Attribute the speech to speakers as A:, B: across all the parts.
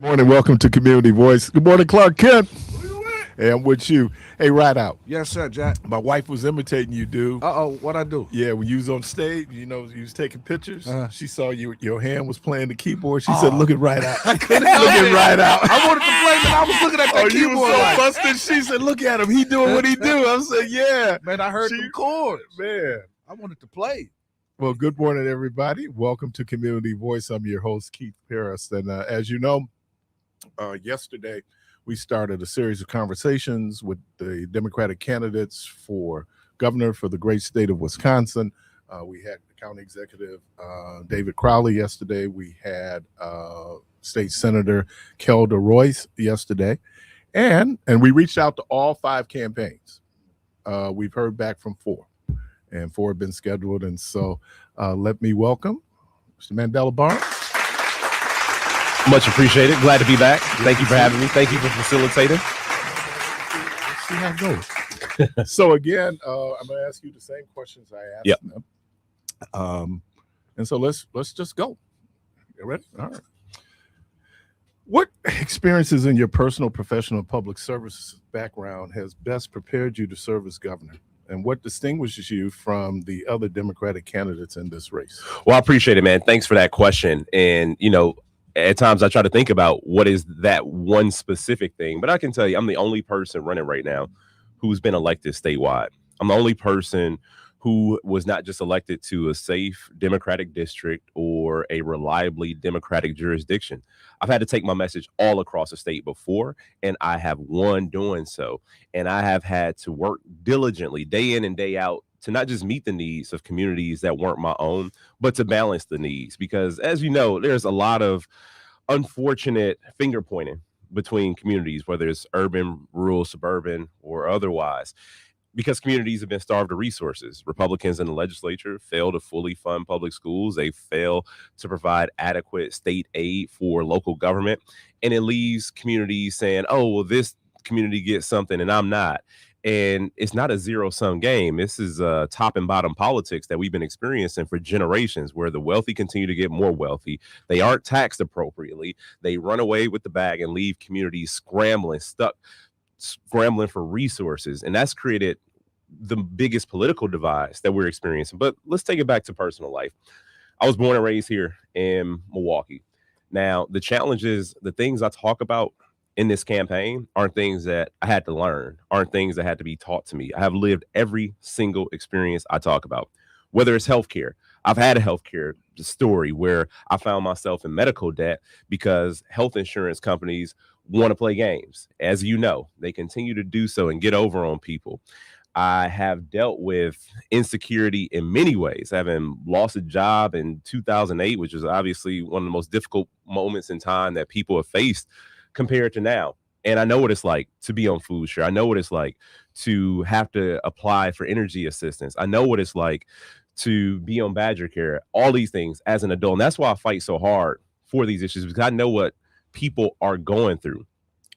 A: Morning, welcome to Community Voice. Good morning, Clark Kent. Hey, I'm with you. Hey, right out.
B: Yes, sir, Jack.
A: My wife was imitating you, dude.
B: What I do?
A: Yeah, when you was on stage, you was taking pictures. She saw your hand was playing the keyboard. She said, "Look it right out."
B: I couldn't
A: Look it right out.
B: I wanted to play, man. I was looking at that
A: You
B: keyboard.
A: was so
B: like,
A: busted. She said, "Look at him. He doing what he do." I said, "Yeah,
B: man, I heard the chords.
A: man."
B: I wanted to play.
A: Well, good morning, everybody. Welcome to Community Voice. I'm your host, Keith Parris, and as you know, yesterday we started a series of conversations with the Democratic candidates for governor for the great state of Wisconsin. We had the county executive David Crowley yesterday. We had State Senator Kelda Royce yesterday, and we reached out to all 5 campaigns. We've heard back from 4, and 4 have been scheduled. And so let me welcome Mr. Mandela Barnes.
C: Much appreciated. Glad to be back. Thank you for having me. Thank you for facilitating.
A: Let's see how it goes. So again, I'm going to ask you the same questions I asked them. And so let's just go. You ready? All right. What experiences in your personal, professional, public service background has best prepared you to serve as governor? And what distinguishes you from the other Democratic candidates in this race?
C: Well, I appreciate it, man. Thanks for that question. And, at times I try to think about what is that one specific thing, but I can tell you I'm the only person running right now who's been elected statewide. I'm the only person who was not just elected to a safe Democratic district or a reliably Democratic jurisdiction. I've had to take my message all across the state before, and I have won doing so. And I have had to work diligently day in and day out to not just meet the needs of communities that weren't my own, but to balance the needs. Because as you know, there's a lot of unfortunate finger pointing between communities, whether it's urban, rural, suburban, or otherwise, because communities have been starved of resources. Republicans in the legislature fail to fully fund public schools. They fail to provide adequate state aid for local government. And it leaves communities saying, oh, well, this community gets something and I'm not. And it's not a zero-sum game. This is top and bottom politics that we've been experiencing for generations, where the wealthy continue to get more wealthy. They aren't taxed appropriately. They run away with the bag and leave communities scrambling for resources. And that's created the biggest political divides that we're experiencing. But let's take it back to personal life. I was born and raised here in Milwaukee. Now, the challenges, the things I talk about in this campaign aren't things that I had to learn, aren't things that had to be taught to me. I have lived every single experience I talk about, whether it's healthcare. I've had a healthcare story where I found myself in medical debt because health insurance companies want to play games. As you know, they continue to do so and get over on people. I have dealt with insecurity in many ways, having lost a job in 2008, which is obviously one of the most difficult moments in time that people have faced compared to now. And I know what it's like to be on food share. I know what it's like to have to apply for energy assistance. I know what it's like to be on Badger Care, all these things as an adult. And that's why I fight so hard for these issues, because I know what people are going through.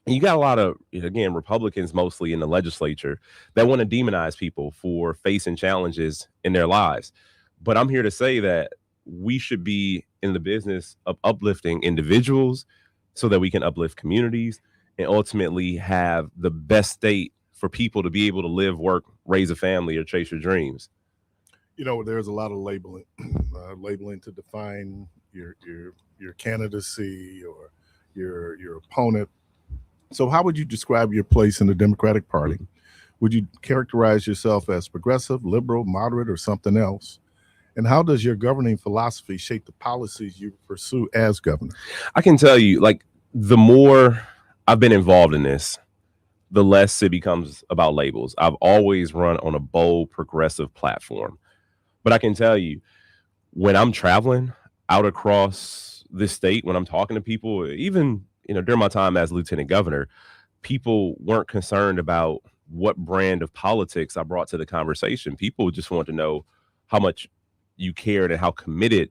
C: And you got a lot of, again, Republicans mostly in the legislature that want to demonize people for facing challenges in their lives. But I'm here to say that we should be in the business of uplifting individuals so that we can uplift communities and ultimately have the best state for people to be able to live, work, raise a family, or chase your dreams.
A: There's a lot of labeling to define your candidacy or your opponent. So how would you describe your place in the Democratic Party? Would you characterize yourself as progressive, liberal, moderate, or something else? And how does your governing philosophy shape the policies you pursue as governor?
C: I can tell you, the more I've been involved in this, the less it becomes about labels. I've always run on a bold, progressive platform. But I can tell you, when I'm traveling out across this state, when I'm talking to people, even during my time as lieutenant governor, people weren't concerned about what brand of politics I brought to the conversation. People just want to know how much you cared and how committed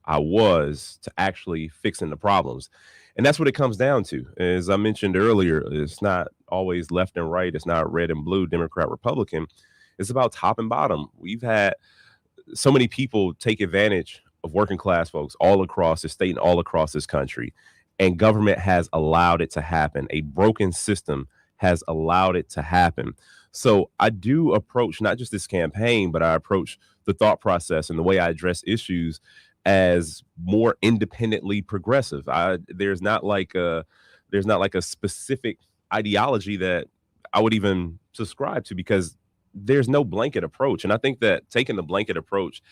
C: I was to actually fixing the problems. And that's what it comes down to. As I mentioned earlier, it's not always left and right. It's not red and blue, Democrat, Republican. It's about top and bottom. We've had so many people take advantage of working class folks all across the state and all across this country. and government has allowed it to happen. A broken system has allowed it to happen. So I do approach not just this campaign, but I approach the thought process and the way I address issues as more independently progressive. There's not like a specific ideology that I would even subscribe to, because there's no blanket approach. And I think that taking the blanket approach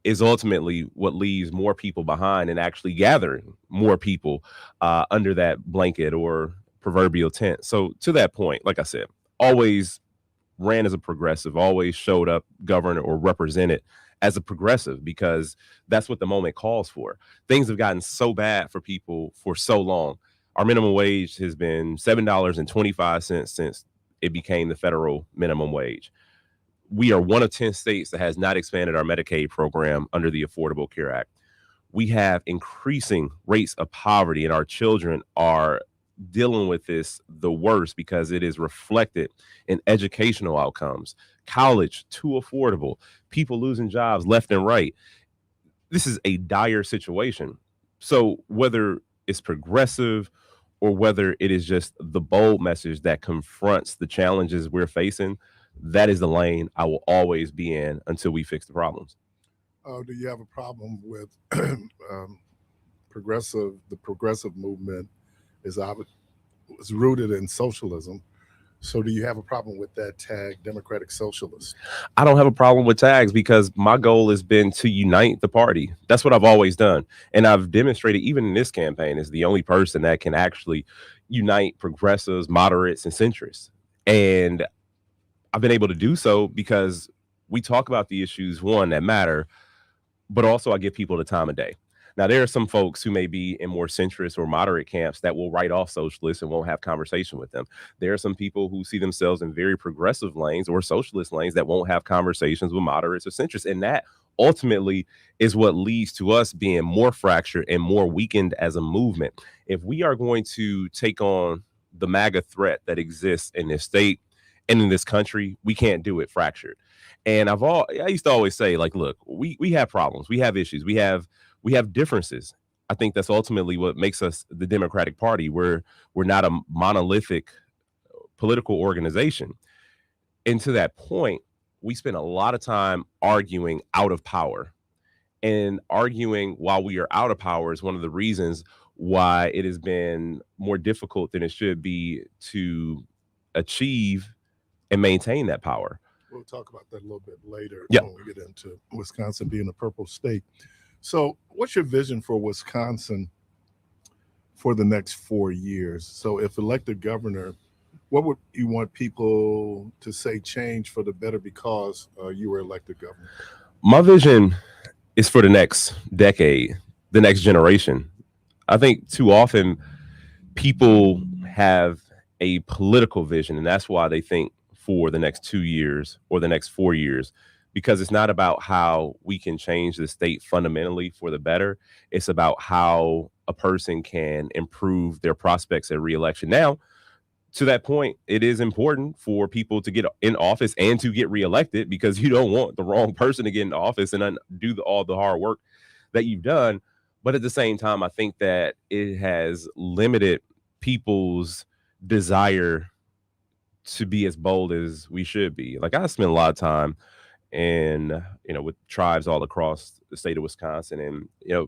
C: is ultimately what leaves more people behind and actually gathering more people under that blanket or proverbial tent. So to that point, like I said, always ran as a progressive, always showed up, governed, or represented as a progressive, because that's what the moment calls for. Things have gotten so bad for people for so long. Our minimum wage has been $7.25 since it became the federal minimum wage. We are one of 10 states that has not expanded our Medicaid program under the Affordable Care Act. We have increasing rates of poverty, and our children are dealing with this the worst because it is reflected in educational outcomes. College too affordable, people losing jobs left and right. This is a dire situation. So whether it's progressive or whether it is just the bold message that confronts the challenges we're facing, that is the lane I will always be in until we fix the problems.
A: Do you have a problem with the progressive movement is rooted in socialism? So do you have a problem with that tag, democratic socialist?
C: I don't have a problem with tags, because my goal has been to unite the party. That's what I've always done. And I've demonstrated, even in this campaign, as the only person that can actually unite progressives, moderates, and centrists. And I've been able to do so because we talk about the issues, one, that matter, but also I give people the time of day. Now, there are some folks who may be in more centrist or moderate camps that will write off socialists and won't have conversation with them. There are some people who see themselves in very progressive lanes or socialist lanes that won't have conversations with moderates or centrists. And that ultimately is what leads to us being more fractured and more weakened as a movement. If we are going to take on the MAGA threat that exists in this state and in this country, we can't do it fractured. And I used to always say, like, look, we have problems, we have issues, we have differences. I think that's ultimately what makes us the Democratic Party. We're not a monolithic political organization. And to that point, we spend a lot of time arguing out of power. And arguing while we are out of power is one of the reasons why it has been more difficult than it should be to achieve and maintain that power.
A: We'll talk about that a little bit later
C: when
A: we get into Wisconsin being a purple state. So what's your vision for Wisconsin for the next 4 years? So if elected governor, what would you want people to say change for the better because you were elected governor?
C: My vision is for the next decade, the next generation. I think too often people have a political vision, and that's why they think for the next 2 years or the next 4 years, because it's not about how we can change the state fundamentally for the better. It's about how a person can improve their prospects at reelection. Now, to that point, it is important for people to get in office and to get reelected, because you don't want the wrong person to get in office and undo all the hard work that you've done. But at the same time, I think that it has limited people's desire to be as bold as we should be. Like, I spent a lot of time with tribes all across the state of Wisconsin, and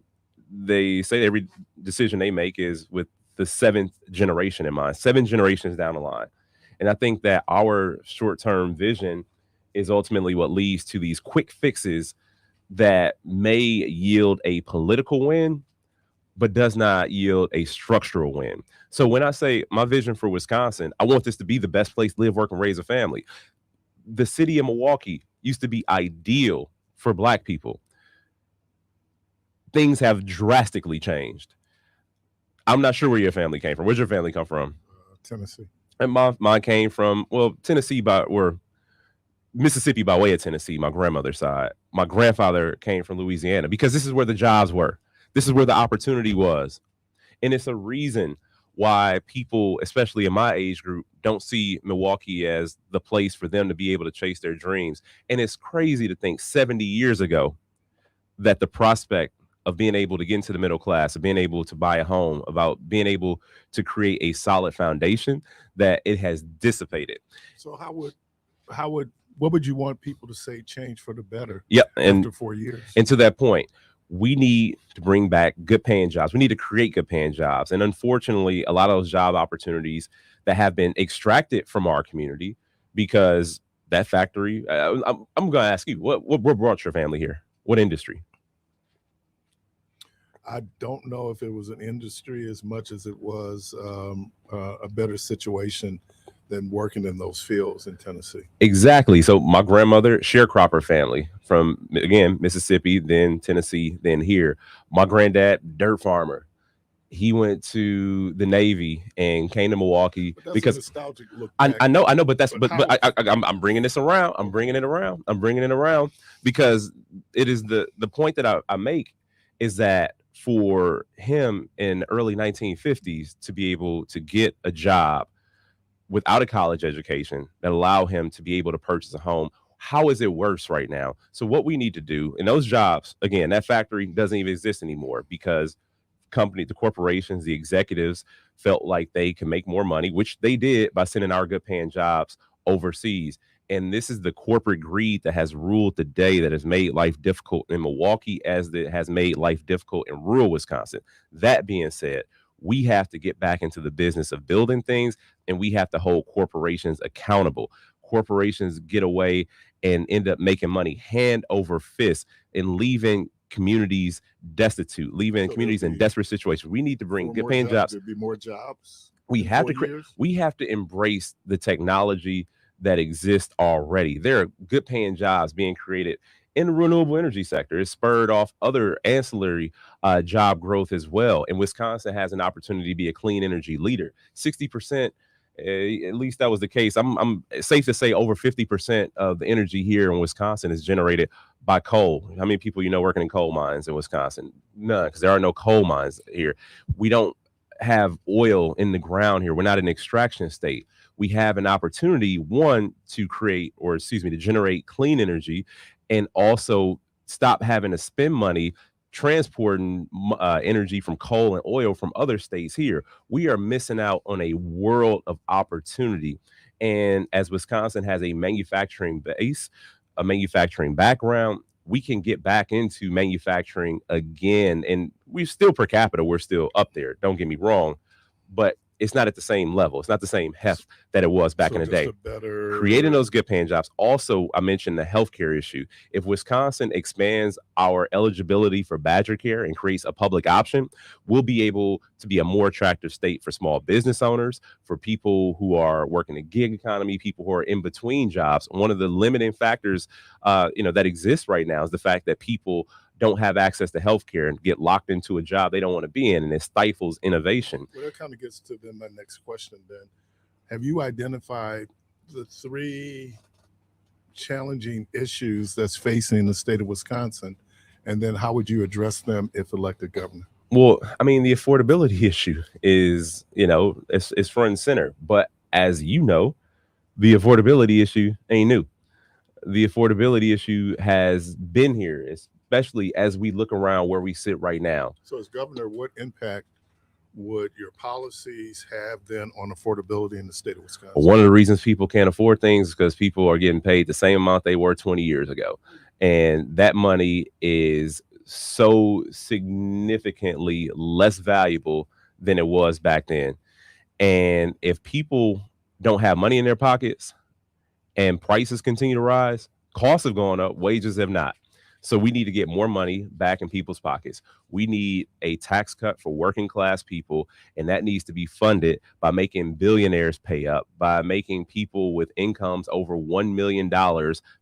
C: they say every decision they make is with the seventh generation in mind, 7 generations down the line. And I think that our short-term vision is ultimately what leads to these quick fixes that may yield a political win, but does not yield a structural win. So when I say my vision for Wisconsin, I want this to be the best place to live, work, and raise a family. The city of Milwaukee used to be ideal for Black people. Things have drastically changed. I'm not sure where your family came from. Where's your family come from?
A: Tennessee.
C: And mine came from, Tennessee or Mississippi by way of Tennessee, my grandmother's side. My grandfather came from Louisiana, because this is where the jobs were. This is where the opportunity was. And it's a reason why people, especially in my age group, don't see Milwaukee as the place for them to be able to chase their dreams. And it's crazy to think 70 years ago that the prospect of being able to get into the middle class, of being able to buy a home, about being able to create a solid foundation, that it has dissipated.
A: So what would you want people to say change for the better?
C: Yep. And
A: after 4 years.
C: And to that point, we need to bring back good paying jobs. We need to create good paying jobs. And unfortunately, a lot of those job opportunities that have been extracted from our community, because that factory, I'm going to ask you, what brought your family here? What industry?
A: I don't know if it was an industry as much as it was a better situation than working in those fields in Tennessee.
C: Exactly. So my grandmother, sharecropper family from, again, Mississippi, then Tennessee, then here. My granddad, dirt farmer. He went to the Navy and came to Milwaukee because
A: nostalgic look
C: I know, but I'm bringing this around. I'm bringing it around because it is the point that I make is that for him in the early 1950s to be able to get a job without a college education that allow him to be able to purchase a home, how is it worse right now? So what we need to do, and those jobs, again, that factory doesn't even exist anymore because the corporations, the executives felt like they can make more money, which they did by sending our good paying jobs overseas. And this is the corporate greed that has ruled the day, that has made life difficult in Milwaukee as it has made life difficult in rural Wisconsin. That being said, we have to get back into the business of building things, and we have to hold corporations accountable. Corporations get away and end up making money hand over fist and leaving communities destitute, leaving communities in desperate situations. We need to bring good paying jobs.
A: There'd be more jobs.
C: We have to embrace the technology that exists already. There are good paying jobs being created in the renewable energy sector. It's spurred off other ancillary job growth as well. And Wisconsin has an opportunity to be a clean energy leader. 60%, at least that was the case. I'm safe to say over 50% of the energy here in Wisconsin is generated by coal. How many people working in coal mines in Wisconsin? None, because there are no coal mines here. We don't have oil in the ground here. We're not an extraction state. We have an opportunity, one, to generate clean energy, and also stop having to spend money transporting energy from coal and oil from other states here. We are missing out on a world of opportunity. And as Wisconsin has a manufacturing base, a manufacturing background, we can get back into manufacturing again. And we're still per capita, we're still up there. Don't get me wrong, but it's not at the same level. It's not the same heft that it was back in the day. Creating those good paying jobs. Also, I mentioned the healthcare issue. If Wisconsin expands our eligibility for Badger Care and creates a public option, we'll be able to be a more attractive state for small business owners, for people who are working the gig economy, people who are in between jobs. One of the limiting factors, that exists right now is the fact that people don't have access to healthcare and get locked into a job they don't want to be in, and it stifles innovation.
A: Well, that kind of gets to my next question then. Have you identified the 3 challenging issues that's facing the state of Wisconsin, and then how would you address them if elected governor?
C: Well, I mean, the affordability issue is, it's front and center. But as you know, the affordability issue ain't new. The affordability issue has been here, especially as we look around where we sit right now.
A: So as governor, what impact would your policies have then on affordability in the state of Wisconsin?
C: One of the reasons people can't afford things is because people are getting paid the same amount they were 20 years ago. And that money is so significantly less valuable than it was back then. And if people don't have money in their pockets and prices continue to rise, costs have gone up, wages have not. So we need to get more money back in people's pockets. We need a tax cut for working class people, and that needs to be funded by making billionaires pay up, by making people with incomes over $1 million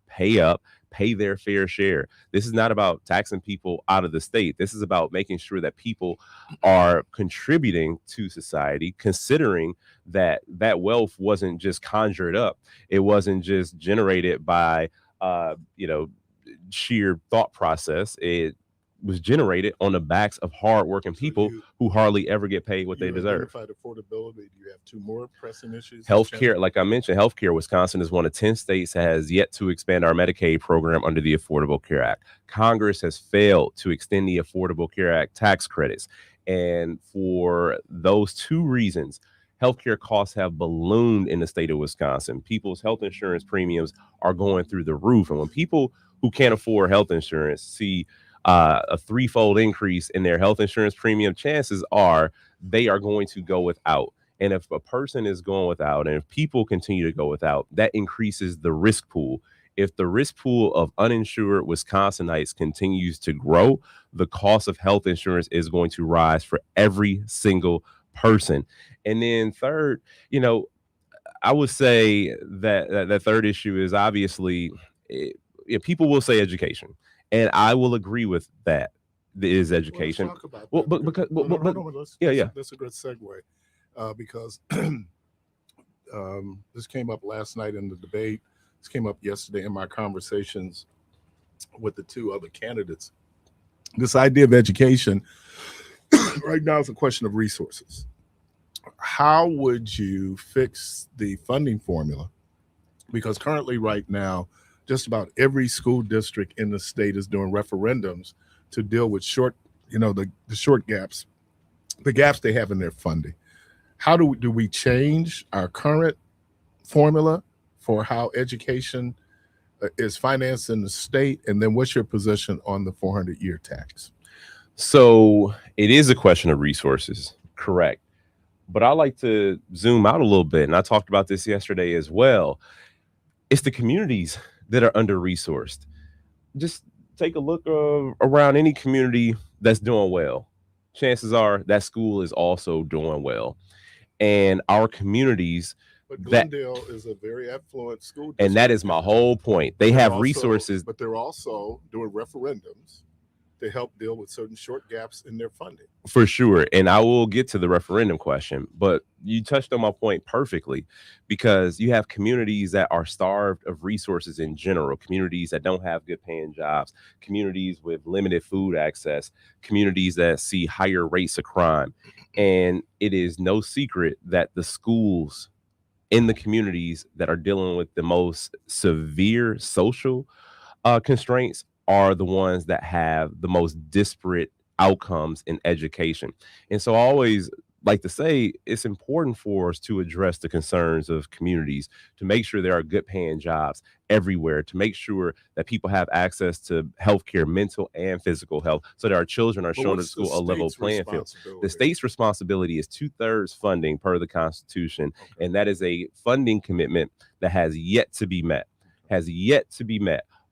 C: pay up, pay their fair share. This is not about taxing people out of the state. This is about making sure that people are contributing to society, considering that that wealth wasn't just conjured up. It wasn't just generated by, sheer thought process. was generated on the backs of hardworking people who hardly ever get paid what they deserve.
A: Identified affordability. Do you have two more pressing issues?
C: Healthcare, like I mentioned, healthcare. Wisconsin is one of 10 states that has yet to expand our Medicaid program under the Affordable Care Act. Congress has failed to extend the Affordable Care Act tax credits. And for those two reasons, healthcare costs have ballooned in the state of Wisconsin. People's health insurance premiums are going through the roof. And when people who can't afford health insurance see a threefold increase in their health insurance premium, chances are they are going to go without. And if a person is going without, and if people continue to go without, that increases the risk pool. If the risk pool of uninsured Wisconsinites continues to grow, the cost of health insurance is going to rise for every single person. And then third, I would say that third issue is obviously people will say education, and I will agree with that. Is education.
A: Well, let's talk about that. That's a good segue because this came up last night in the debate. This came up yesterday in my conversations with the two other candidates. This idea of education right now is a question of resources. How would you fix the funding formula? Because currently right now, just about every school district in the state is doing referendums to deal with the short gaps, the gaps they have in their funding. How do we change our current formula for how education is financed in the state? And then what's your position on the 400-year tax?
C: So it is a question of resources, correct. But I like to zoom out a little bit. And I talked about this yesterday as well. It's the communities that are under-resourced. Just take a look around any community that's doing well. Chances are that school is also doing well. And our communities,
A: but Glendale is a very affluent school district.
C: And that is my whole point. They have resources.
A: But they're also doing referendums to help deal with certain short gaps in their funding.
C: For sure. And I will get to the referendum question, but you touched on my point perfectly, because you have communities that are starved of resources in general, communities that don't have good paying jobs, communities with limited food access, communities that see higher rates of crime. And it is no secret that the schools in the communities that are dealing with the most severe social constraints are the ones that have the most disparate outcomes in education. And so I always like to say it's important for us to address the concerns of communities, to make sure there are good paying jobs everywhere, to make sure that people have access to healthcare, mental and physical health, so that our children are shown at school a level playing field. The state's responsibility is 2/3 funding per the Constitution. Okay. And that is a funding commitment that has yet to be met,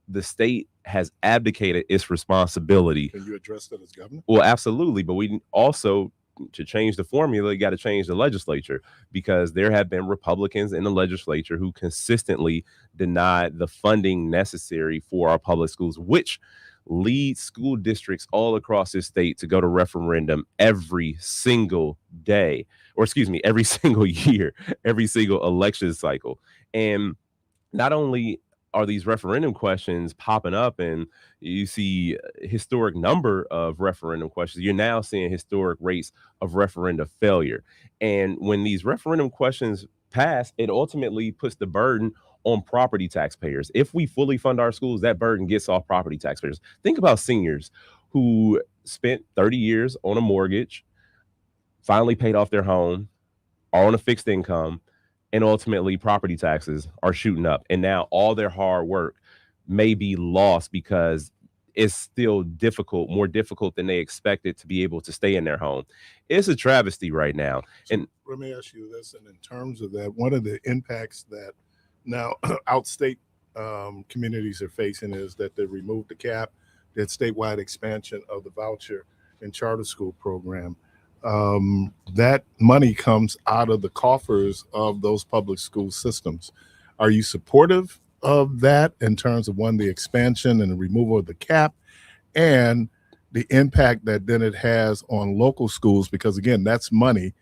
C: The state has abdicated its responsibility.
A: Can you address that as governor?
C: Well, absolutely. But we also, to change the formula, you got to change the legislature, because there have been Republicans in the legislature who consistently denied the funding necessary for our public schools, which lead school districts all across this state to go to referendum every single day, or every single year, every single election cycle. And not only are these referendum questions popping up, and you see a historic number of referendum questions, you're now seeing historic rates of referendum failure. And when these referendum questions pass, it ultimately puts the burden on property taxpayers. If we fully fund our schools, that burden gets off property taxpayers. Think about seniors who spent 30 years on a mortgage, finally paid off their home, are on a fixed income, and ultimately property taxes are shooting up. And now all their hard work may be lost because it's still difficult, more difficult than they expected to be able to stay in their home. It's a travesty right now.
A: So
C: and
A: let me ask you this, and in terms of that, one of the impacts that now outstate communities are facing is that they removed the cap, that statewide expansion of the voucher and charter school program. That money comes out of the coffers of those public school systems. Are you supportive of that in terms of, one, the expansion and the removal of the cap, and the impact that then it has on local schools? Because again, that's money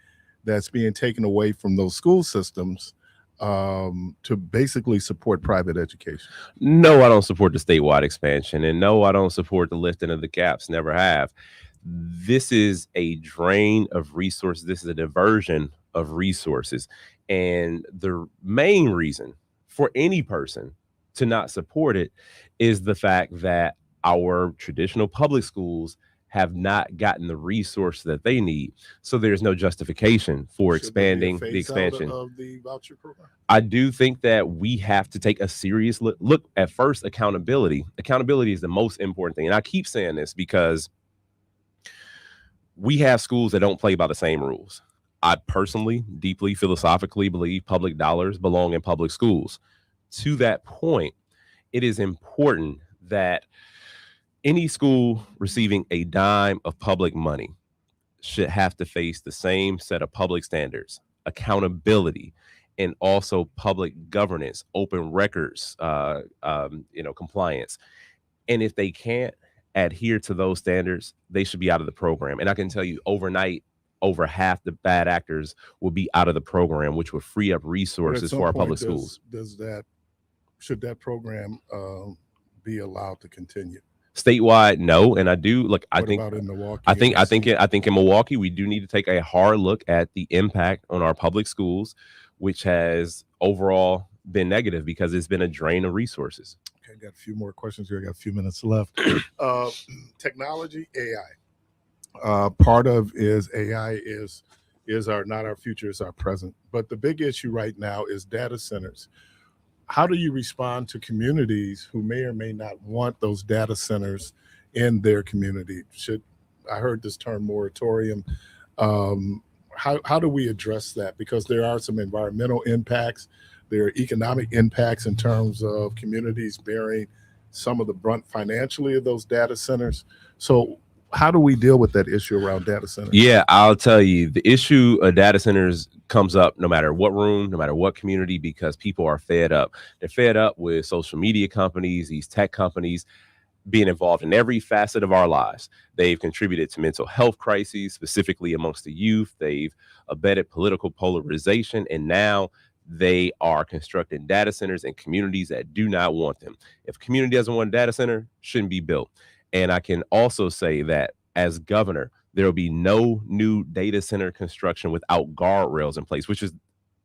A: that's being taken away from those school systems to basically support private education?
C: No, I don't support the statewide expansion, and no, I don't support the lifting of the caps. Never have. This is a drain of resources. This is a diversion of resources. And the main reason for any person to not support it is the fact that our traditional public schools have not gotten the resource that they need. So there's no justification for expanding the expansion
A: of the voucher program.
C: I do think that we have to take a serious look at first accountability. Accountability is the most important thing. And I keep saying this because we have schools that don't play by the same rules. I personally, deeply, philosophically believe public dollars belong in public schools. To that point, it is important that any school receiving a dime of public money should have to face the same set of public standards, accountability, and also public governance, open records, compliance. And if they can't adhere to those standards, they should be out of the program. And I can tell you overnight, over half the bad actors will be out of the program, which would free up resources for our public schools.
A: Should that program be allowed to continue?
C: Statewide, no. And I do look, I think
A: in Milwaukee,
C: I think in Milwaukee, we do need to take a hard look at the impact on our public schools, which has overall been negative because it's been a drain of resources.
A: Okay, got a few more questions here. I got a few minutes left. Technology, AI. Part of is AI is not our future, it's our present. But the big issue right now is data centers. How do you respond to communities who may or may not want those data centers in their community? I heard this term moratorium. How do we address that? Because there are some environmental impacts, there are economic impacts in terms of communities bearing some of the brunt financially of those data centers. So how do we deal with that issue around data centers? Yeah,
C: I'll tell you, the issue of data centers comes up no matter what room, no matter what community, because people are fed up. They're fed up with social media companies, these tech companies being involved in every facet of our lives. They've contributed to mental health crises, specifically amongst the youth. They've abetted political polarization, and now they are constructing data centers in communities that do not want them. If a community doesn't want a data center, shouldn't be built. And I can also say that as governor, there will be no new data center construction without guardrails in place, which is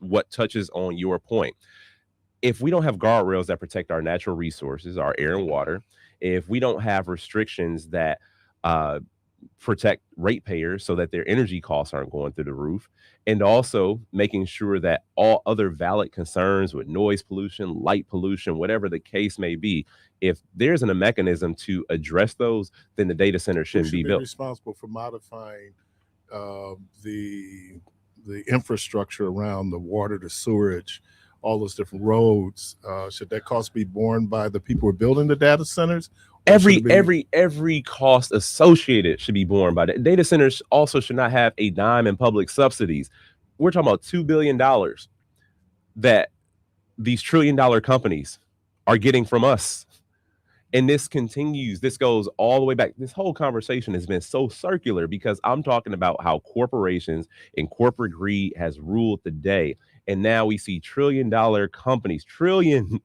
C: what touches on your point. If we don't have guardrails that protect our natural resources, our air and water, if we don't have restrictions that protect ratepayers so that their energy costs aren't going through the roof, and also making sure that all other valid concerns with noise pollution, light pollution, whatever the case may be, if there isn't a mechanism to address those, then the data center shouldn't be built.
A: Responsible for modifying the infrastructure around the water, the sewerage, all those different roads. Should that cost be borne by the people who are building the data centers?
C: Every cost associated should be borne by the data centers. Also should not have a dime in public subsidies. We're talking about $2 billion that these $1 trillion companies are getting from us. And this continues, this goes all the way back. This whole conversation has been so circular because I'm talking about how corporations and corporate greed has ruled the day. And now we see $1 trillion companies, trillion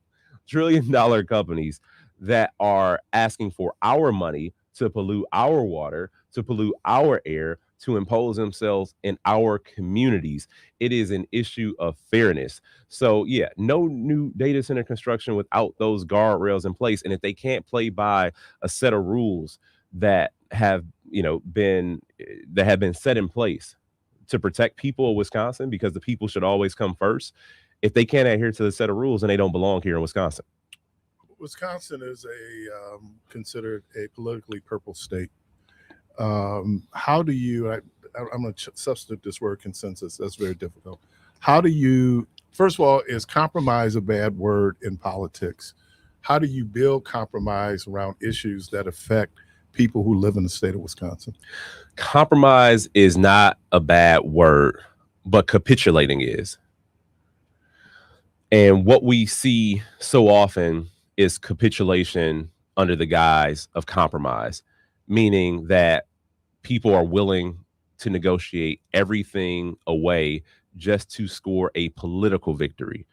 C: dollar companies that are asking for our money to pollute our water, to pollute our air, to impose themselves in our communities. It is an issue of fairness. So yeah, no new data center construction without those guardrails in place. And if they can't play by a set of rules that have been set in place to protect people of Wisconsin, because the people should always come first. If they can't adhere to the set of rules, then they don't belong here in Wisconsin.
A: Wisconsin is considered a politically purple state. How do you, I'm going to substitute this word consensus. That's very difficult. How do you, first of all, is compromise a bad word in politics? How do you build compromise around issues that affect people who live in the state of Wisconsin?
C: Compromise is not a bad word, but capitulating is. And what we see so often is capitulation under the guise of compromise, meaning that people are willing to negotiate everything away just to score a political victory.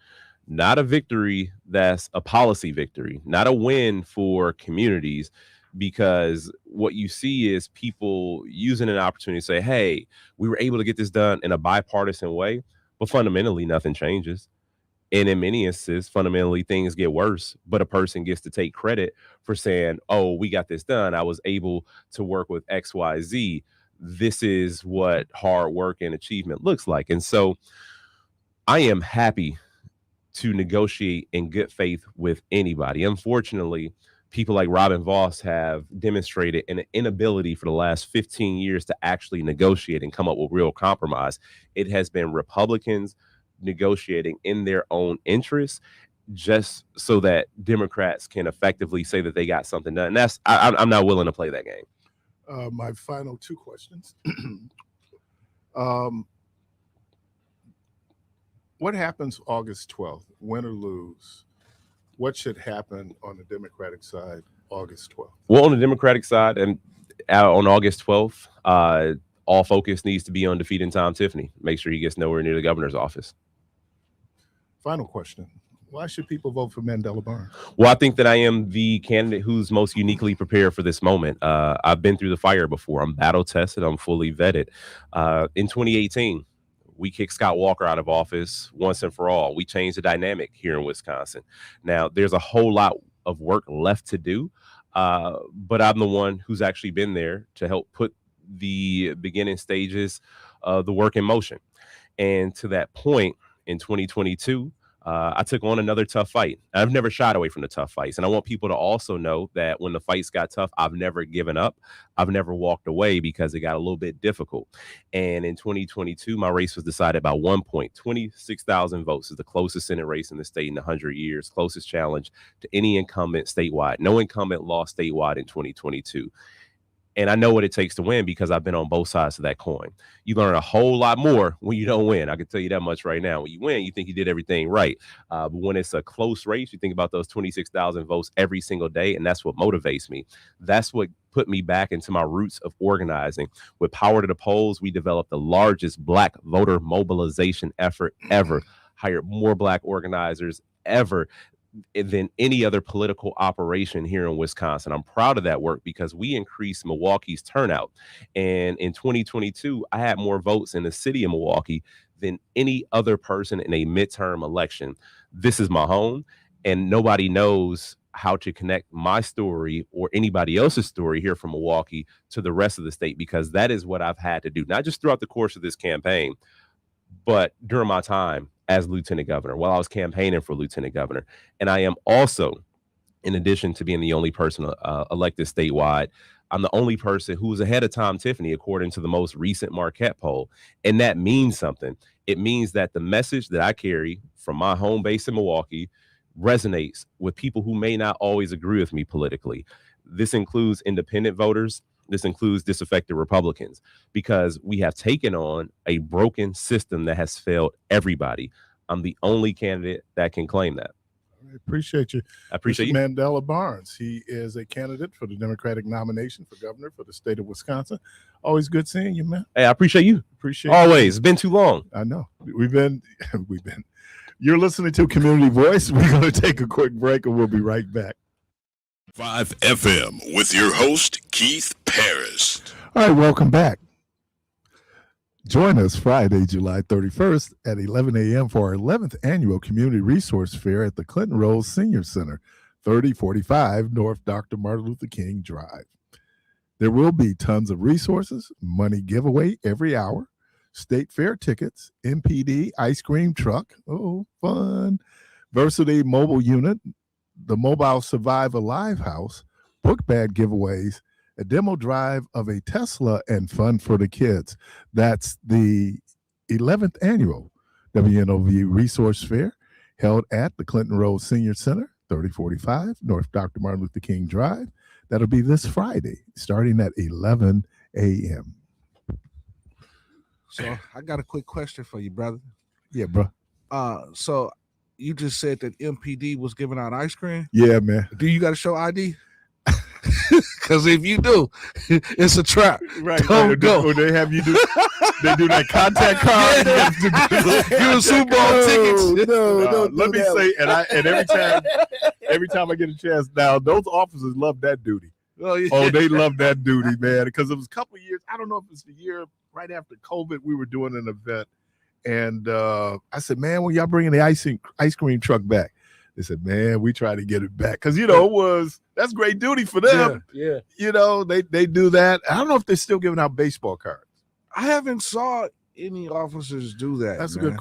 C: not a victory that's a policy victory, not a win for communities, because what you see is people using an opportunity to say, hey, we were able to get this done in a bipartisan way, but fundamentally nothing changes. And in many instances, fundamentally, things get worse, but a person gets to take credit for saying, oh, we got this done. I was able to work with XYZ. This is what hard work and achievement looks like. And so I am happy to negotiate in good faith with anybody. Unfortunately, people like Robin Voss have demonstrated an inability for the last 15 years to actually negotiate and come up with real compromise. It has been Republicans negotiating in their own interests just so that Democrats can effectively say that they got something done. And that's I'm not willing to play that game.
A: My final two questions. What happens August 12th, win or lose? What should happen on the Democratic side August 12th?
C: Well, on the Democratic side and on August 12th, all focus needs to be on defeating Tom Tiffany. Make sure he gets nowhere near the governor's office.
A: Final question. Why should people vote for Mandela Barnes?
C: Well, I think that I am the candidate who's most uniquely prepared for this moment. I've been through the fire before. I'm battle tested. I'm fully vetted. In 2018, we kicked Scott Walker out of office once and for all. We changed the dynamic here in Wisconsin. Now, there's a whole lot of work left to do, but I'm the one who's actually been there to help put the beginning stages of the work in motion. And to that point, in 2022, I took on another tough fight. I've never shied away from the tough fights. And I want people to also know that when the fights got tough, I've never given up. I've never walked away because it got a little bit difficult. And in 2022, my race was decided by 1 point. 26,000 votes is the closest Senate race in the state in 100 years, closest challenge to any incumbent statewide. No incumbent lost statewide in 2022. And I know what it takes to win because I've been on both sides of that coin. You learn a whole lot more when you don't win. I can tell you that much right now. When you win, you think you did everything right. But when it's a close race, you think about those 26,000 votes every single day. And that's what motivates me. That's what put me back into my roots of organizing. With Power to the Polls, we developed the largest Black voter mobilization effort ever, hired more Black organizers ever than any other political operation here in Wisconsin. I'm proud of that work because we increased Milwaukee's turnout. And in 2022, I had more votes in the city of Milwaukee than any other person in a midterm election. This is my home, and nobody knows how to connect my story or anybody else's story here from Milwaukee to the rest of the state, because that is what I've had to do, not just throughout the course of this campaign, but during my time as lieutenant governor, while I was campaigning for lieutenant governor. And I am also, in addition to being the only person elected statewide, I'm the only person who was ahead of Tom Tiffany, according to the most recent Marquette poll. And that means something. It means that the message that I carry from my home base in Milwaukee resonates with people who may not always agree with me politically. This includes independent voters. This includes disaffected Republicans, because we have taken on a broken system that has failed everybody. I'm the only candidate that can claim that.
A: I appreciate you.
C: I appreciate you.
A: Mandela Barnes. He is a candidate for the Democratic nomination for governor for the state of Wisconsin. Always good seeing you, man.
C: Hey, I appreciate you.
A: Appreciate
C: always.
A: You.
C: It's been too long.
A: I know. We've been. You're listening to Community Voice. We're going to take a quick break and we'll be right back.
D: 5 FM with your host, Keith Parris.
A: All right, welcome back. Join us Friday, July 31st at 11 a.m. for our 11th annual Community Resource Fair at the Clinton Rose Senior Center, 3045 North Dr. Martin Luther King Drive. There will be tons of resources, money giveaway every hour, state fair tickets, MPD ice cream truck, oh, fun, Versity mobile unit, the Mobile Survive Alive House, book bag giveaways, a demo drive of a Tesla, and fun for the kids. That's the 11th annual WNOV Resource Fair held at the Clinton Road Senior Center, 3045 North Dr. Martin Luther King Drive. That'll be this Friday, starting at 11 a.m.
B: So I got a quick question for you, brother.
A: Yeah, bro.
B: So you just said that MPD was giving out ice cream?
A: Yeah, man.
B: Do you got to show ID? Because if you do, it's a trap.
A: Right.
B: Don't go.
A: Or they have you do they do that contact card.
B: Give them Super Bowl tickets.
A: No, let me say, and every time I get a chance now, those officers love that duty.
B: Oh, yeah.
A: Oh, they love that duty, man. Because it was a couple of years. I don't know if it's the year right after COVID, we were doing an event. And I said, man, when y'all bringing the ice cream truck back? They said, man, we try to get it back. Because, that's great duty for them.
B: Yeah.
A: They do that. I don't know if they're still giving out baseball cards.
B: I haven't saw any officers do that.
A: That's
B: man.
A: a good,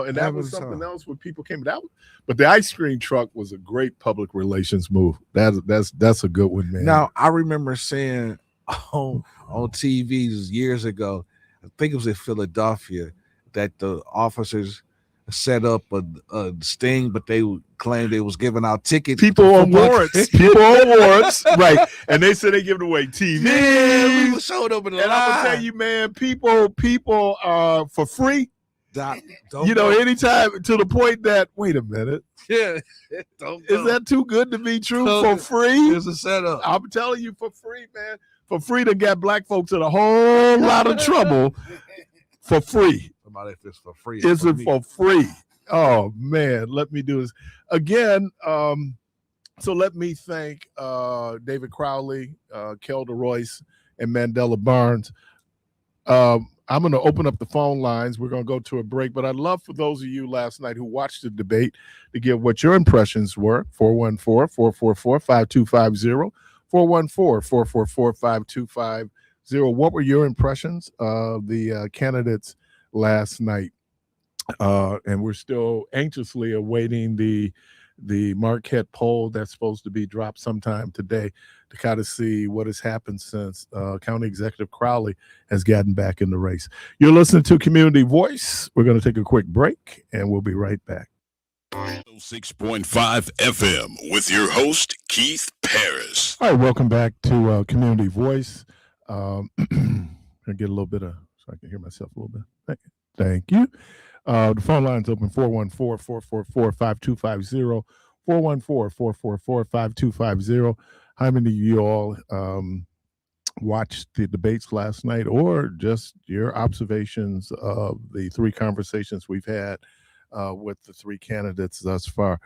A: and that was something else when people came out. But the ice cream truck was a great public relations move. That's a good one, man.
B: Now, I remember seeing on TV years ago, I think it was in Philadelphia, that the officers set up a sting, but they claimed they was giving out tickets.
A: People on warrants, right? And they said they giving away TV.
B: Yeah, people showed up in the
A: and I'm gonna tell you, man, people for free. Anytime to the point that wait a minute,
B: is
A: that too good to be true? For free,
B: it's a setup.
A: I'm telling you, for free, man. For free to get black folks in a whole lot of trouble. For free.
B: Somebody, if it's for free,
A: is it for free? Oh man, let me do this again. So let me thank David Crowley, Kelda Royce, and Mandela Barnes. I'm going to open up the phone lines. We're going to go to a break, but I'd love for those of you last night who watched the debate to give what your impressions were. 414-444-5250. 414-444-5250. What were your impressions of the candidates last night? And we're still anxiously awaiting the Marquette poll that's supposed to be dropped sometime today to kind of see what has happened since County Executive Crowley has gotten back in the race. You're listening to Community Voice. We're going to take a quick break, and we'll be right back.
D: 6.5 FM with your host, Keith Parris.
A: All right, welcome back to Community Voice. I'm going to get a little bit so I can hear myself a little bit. Thank you. The phone line's open, 414-444-5250, 414-444-5250. How many of you all watched the debates last night, or just your observations of the three conversations we've had with the three candidates thus far?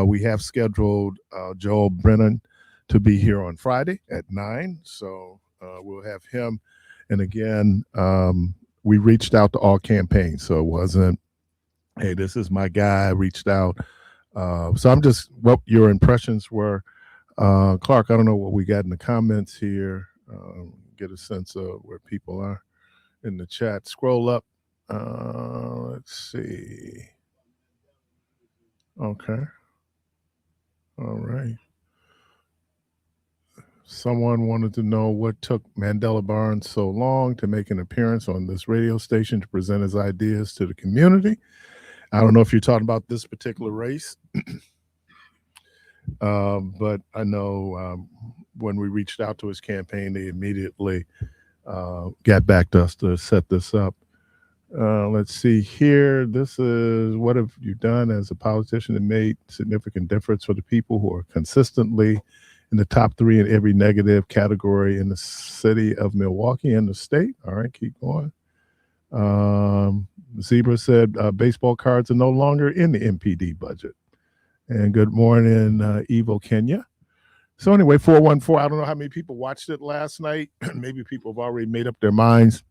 A: We have scheduled Joel Brennan to be here on Friday at 9, so we'll have him. And again, we reached out to all campaigns, so it wasn't, hey, this is my guy. I reached out. So I'm just, what your impressions were. Clark, I don't know what we got in the comments here. Get a sense of where people are in the chat. Scroll up. Let's see. Okay. All right. Someone wanted to know what took Mandela Barnes so long to make an appearance on this radio station to present his ideas to the community. I don't know if you're talking about this particular race, but I know when we reached out to his campaign, they immediately got back to us to set this up. Let's see here. This is, what have you done as a politician that made significant difference for the people who are consistently in the top 3 in every negative category in the city of Milwaukee and the state? All right, keep going. Zebra said baseball cards are no longer in the MPD budget. And good morning, Evo Kenya. So anyway, 414, I don't know how many people watched it last night. Maybe people have already made up their minds.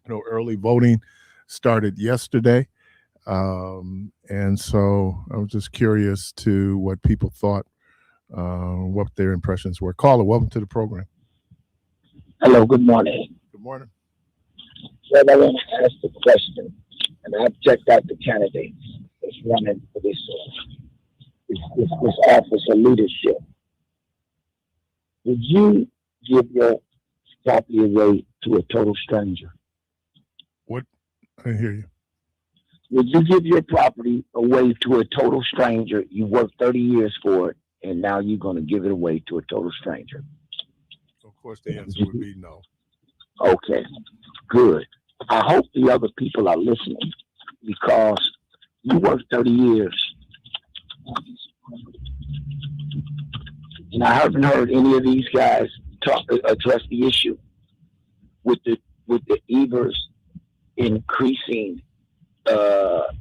A: Early voting started yesterday. And so I was just curious to what people thought, what their impressions were. Caller, welcome to the program.
E: Hello, good morning.
A: Good morning.
E: Well, I want to ask the question, and I've checked out the candidates that's running for this office of leadership. Would you give your property away to a total stranger?
A: What? I didn't hear you.
E: Would you give your property away to a total stranger? You worked 30 years for it, and now you're going to give it away to a total stranger?
A: Of course, the answer would be no.
E: Okay, good. I hope the other people are listening, because you worked 30 years And I haven't heard any of these guys address the issue with the Evers increasing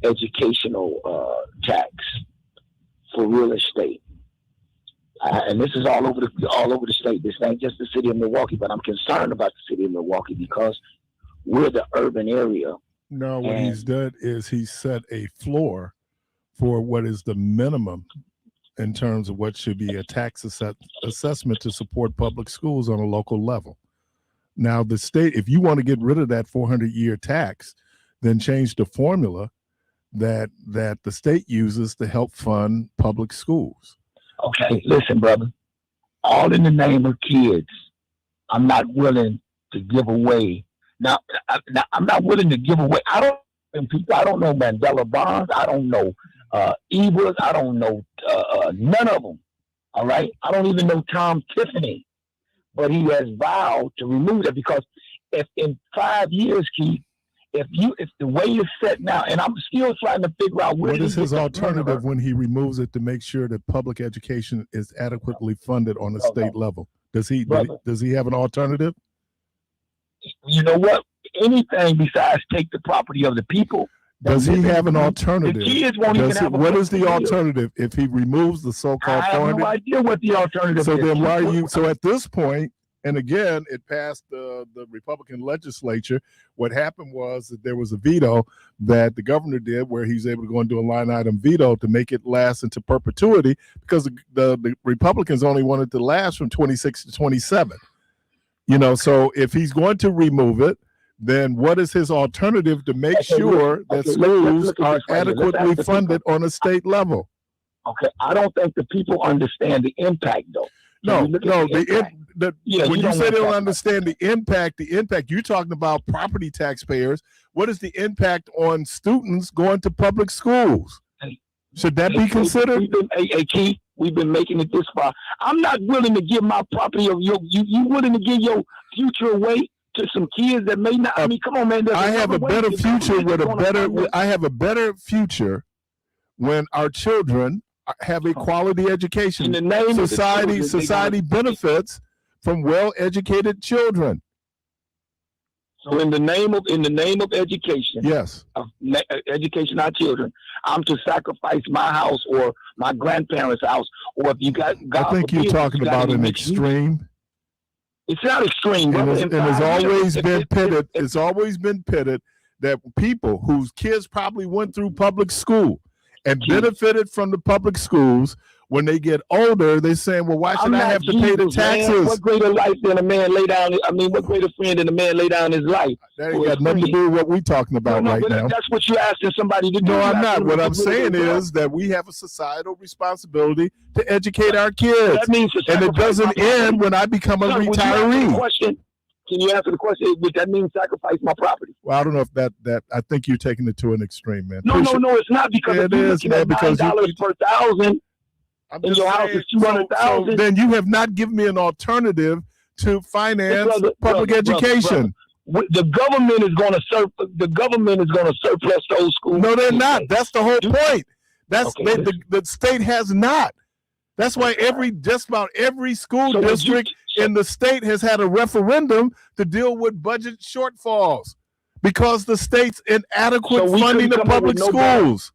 E: educational tax for real estate. And this is all over the state. This ain't just the city of Milwaukee, but I'm concerned about the city of Milwaukee because we're the urban area.
A: No, what he's done is he set a floor for what is the minimum in terms of what should be a tax assessment to support public schools on a local level. Now, the state, if you want to get rid of that 400-year tax, then change the formula that the state uses to help fund public schools.
E: Okay, listen, brother. All in the name of kids. I'm not willing to give away. Now I'm not willing to give away. I don't know Mandela Barnes. I don't know Evers. I don't know none of them. All right. I don't even know Tom Tiffany. But he has vowed to remove that because if in 5 years, Keith, if the way it's set now, and I'm still trying to figure out
A: what is his alternative when he removes it to make sure that public education is adequately funded on a state level? Does he have an alternative?
E: You know what? Anything besides take the property of the people.
A: Does he have an alternative?
E: The kids won't even have
A: what is the alternative if he removes the so-called 400?
E: I have no idea what the alternative is.
A: So then why are you? So at this point, and again, it passed the Republican legislature. What happened was that there was a veto that the governor did where he's able to go and do a line item veto to make it last into perpetuity because the Republicans only wanted to last from 26 to 27. You know, so if he's going to remove it, then what is his alternative to make sure that schools are adequately funded on a state level?
E: Okay, I don't think the people understand the impact, though.
A: When you say they don't understand the impact, you're talking about property taxpayers. What is the impact on students going to public schools? Should that be considered?
E: Keith, we've been making it this far. I'm not willing to give my property of you willing to give your future away to some kids that may not. I mean, come on, man.
A: I have a better future I have a better future when our children have a quality education.
E: In the name
A: society benefits from well-educated children.
E: So in the name of education,
A: yes,
E: of education our children, I'm to sacrifice my house or my grandparents' house, or if you got. God
A: I think
E: forbid,
A: you're talking about an extreme.
E: It's not extreme,
A: and it's always been pitted. It's always been pitted that people whose kids probably went through public school and benefited from the public schools, when they get older, they're saying, well, why should I have to pay the taxes?
E: Man. What greater life than a man lay down? I mean, what greater friend than a man lay down his life?
A: That ain't got nothing to do with what we're talking about right now.
E: That's what you're asking somebody to do.
A: No, I'm not. What I'm saying is that we have a societal responsibility to educate our kids.
E: That means
A: and it doesn't end when I become a retiree.
E: Can you answer the question? Would that mean sacrifice my property?
A: Well, I don't know if that I think you're taking it to an extreme, man.
E: No, it's not, because
A: it is, man, because
E: $9 per thousand. And your house is 200,000.
A: So then you have not given me an alternative to finance public education.
E: The government is going to surplus those schools.
A: No, they're not. That's the whole point. The state has not. That's why just about every school district in the state has had a referendum to deal with budget shortfalls because the state's inadequate funding of public schools.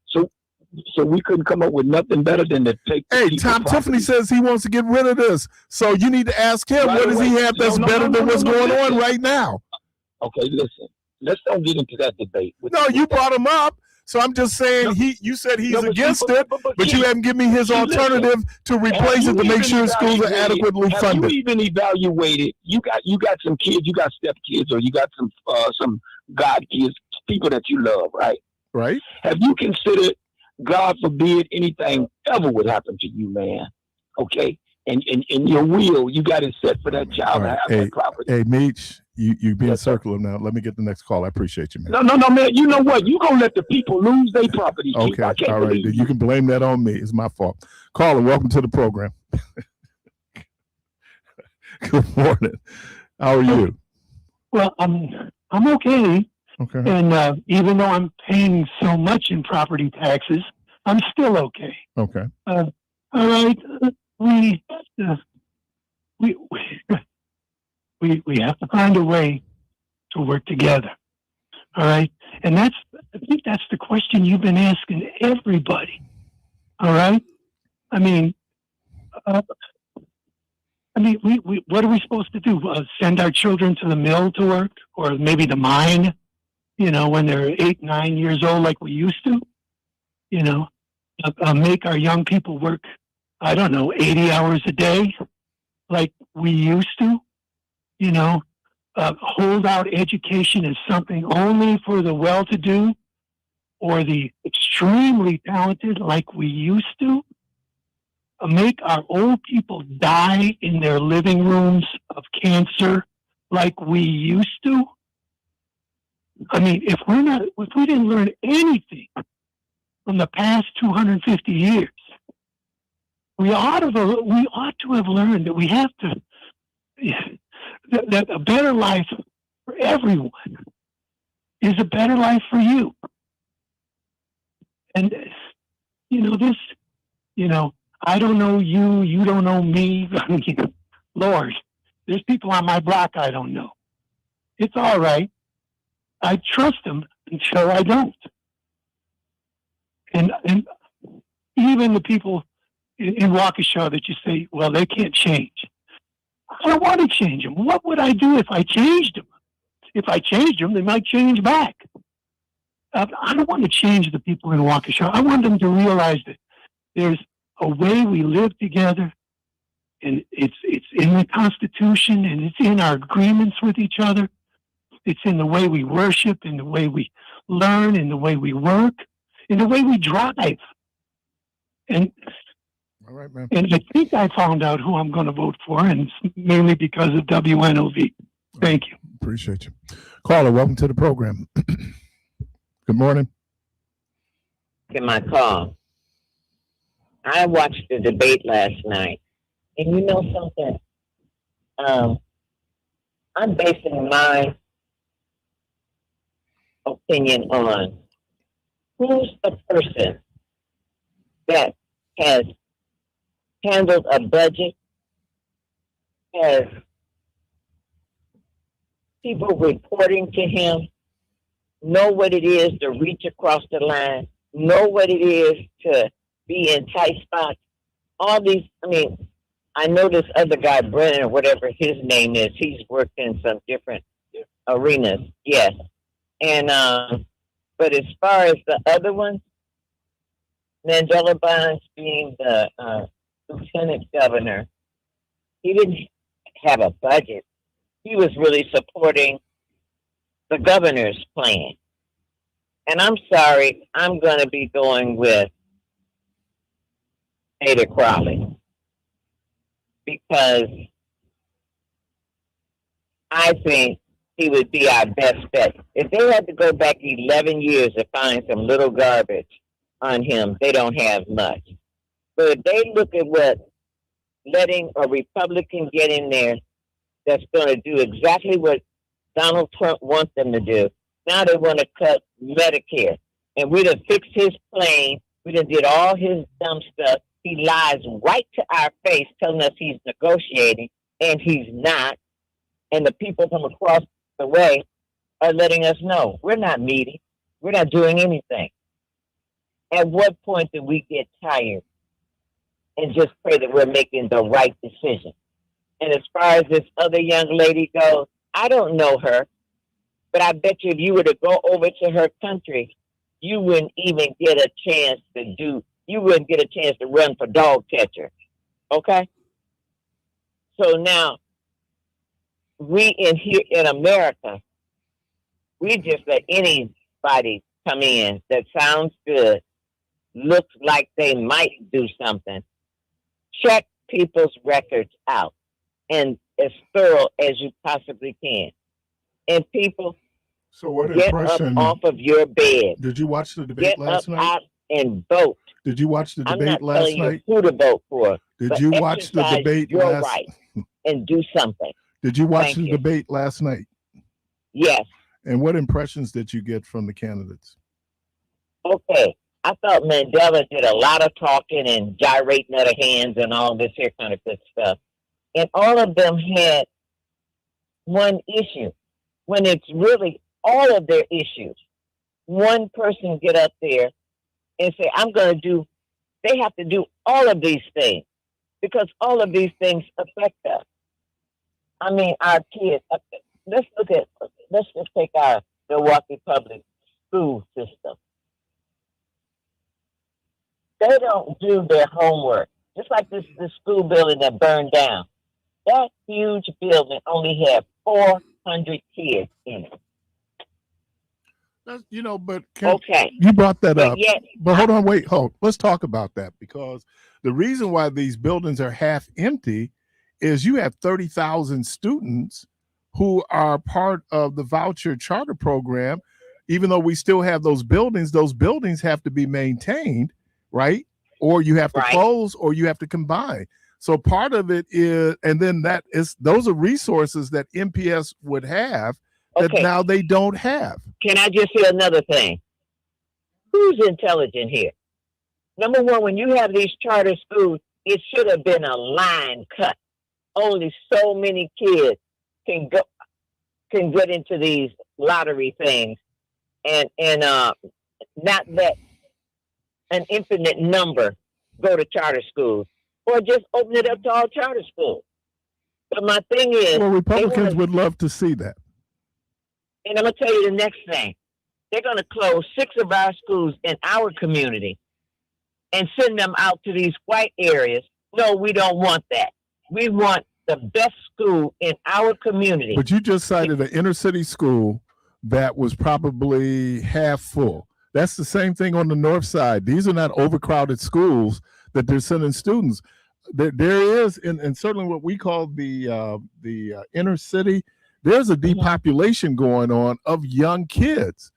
E: So we couldn't come up with nothing better than to take.
A: Hey, Tom Tiffany says he wants to get rid of this. So you need to ask him, what does he have that's better than what's going on right now?
E: Okay, listen. Let's don't get into that debate.
A: You brought him up. So I'm just saying you said he's against it, but you haven't given me his alternative to replace it to make sure schools are adequately funded.
E: Have you even evaluated? You got some kids, you got step kids, or you got some God kids, people that you love, right?
A: Right.
E: Have you considered, God forbid anything ever would happen to you, man? Okay, and in your will, you got it set for that child to have that property.
A: Hey, Meech, you being circular now. Let me get the next call. I appreciate you, man.
E: No, man. You know what? You gonna let the people lose their property?
A: Okay, all right. You can blame that on me. It's my fault. Caller, welcome to the program. Good morning. How are you?
F: Well, I'm okay.
A: Okay.
F: And even though I'm paying so much in property taxes, I'm still okay.
A: Okay.
F: All right. we have to find a way to work together. All right, and I think that's the question you've been asking everybody. All right, I mean, we what are we supposed to do? Send our children to the mill to work, or maybe the mine? You know, when they're 8, 9 years old, like we used to. You know, make our young people work, I don't know, 80 hours a day, like we used to. You know, hold out education as something only for the well-to-do or the extremely talented, like we used to. Make our old people die in their living rooms of cancer like we used to. I mean, if we didn't learn anything from the past 250 years, we ought to have learned that we have to, that a better life for everyone is a better life for you. And, I don't know you, you don't know me. Lord, there's people on my block I don't know. It's all right. I trust them until I don't. And even the people in Waukesha that you say, well, they can't change. I don't want to change them. What would I do if I changed them? If I changed them, they might change back. I don't want to change the people in Waukesha. I want them to realize that there's a way we live together, and it's in the Constitution, and it's in our agreements with each other. It's in the way we worship, in the way we learn, in the way we work, in the way we drive. And
A: all right, man.
F: And I think I found out who I'm going to vote for, and it's mainly because of WNOV. Thank you.
A: Appreciate you. Caller, welcome to the program. Good morning.
G: In my call, I watched the debate last night, and you know something? I'm basing my opinion on who's the person that has handled a budget, has people reporting to him, know what it is to reach across the line, know what it is to be in tight spots. All these, I know this other guy, Brennan, or whatever his name is, he's worked in some different arenas, yes. And, but as far as the other ones, Mandela Barnes being the lieutenant governor, he didn't have a budget. He was really supporting the governor's plan. And I'm sorry, I'm going to be going with Ada Crowley, because I think he would be our best bet. If they had to go back 11 years to find some little garbage on him, they don't have much. But if they look at what letting a Republican get in there that's going to do exactly what Donald Trump wants them to do, now they want to cut Medicare. And we done fixed his plane. We done did all his dumb stuff. He lies right to our face telling us he's negotiating, and he's not. And the people from across the way are letting us know we're not meeting. We're not doing anything. At what point do we get tired and just pray that we're making the right decision? And as far as this other young lady goes, I don't know her, but I bet you if you were to go over to her country, you wouldn't even get a chance to run for dog catcher. Okay? So now, we here in America, we just let anybody come in that sounds good, looks like they might do something. Check people's records out, and as thorough as you possibly can. And people,
A: so what
G: get
A: impression
G: up off of your bed.
A: Did you watch the debate
G: Get
A: last
G: up
A: night?
G: out and vote.
A: Did you watch the
G: I'm
A: debate
G: not
A: last
G: telling
A: night?
G: you who to vote for.
A: Did you watch the debate
G: your
A: last
G: right and do something.
A: Did you watch
G: Thank
A: the
G: you.
A: debate last night?
G: Yes.
A: And what impressions did you get from the candidates?
G: Okay. I thought Mandela did a lot of talking and gyrating of the hands and all this here kind of good stuff. And all of them had one issue, when it's really all of their issues. One person get up there and say, they have to do all of these things because all of these things affect us. I mean, our kids, let's just take our Milwaukee public school system. They don't do their homework. Just like this school building that burned down. That huge building only had 400 kids in it.
A: That's, but
G: okay,
A: you brought that up.
G: Yet,
A: but hold on. Let's talk about that, because the reason why these buildings are half empty is you have 30,000 students who are part of the Voucher charter program. Even though we still have those buildings have to be maintained, right? Or you have to close, or you have to combine. So part of it is, and then those are resources that MPS would have that now they don't have.
G: Can I just say another thing? Who's intelligent here? Number one, when you have these charter schools, it should have been a line cut. Only so many kids can get into these lottery things, and not let an infinite number go to charter schools, or just open it up to all charter schools. But my thing is,
A: well, Republicans would love to see that.
G: And I'm going to tell you the next thing. They're going to close 6 of our schools in our community and send them out to these white areas. No, we don't want that. We want the best school in our community.
A: But you just cited an inner city school that was probably half full. That's the same thing on the north side. These are not overcrowded schools that they're sending students. There is, and certainly what we call the inner city, there's a depopulation going on of young kids.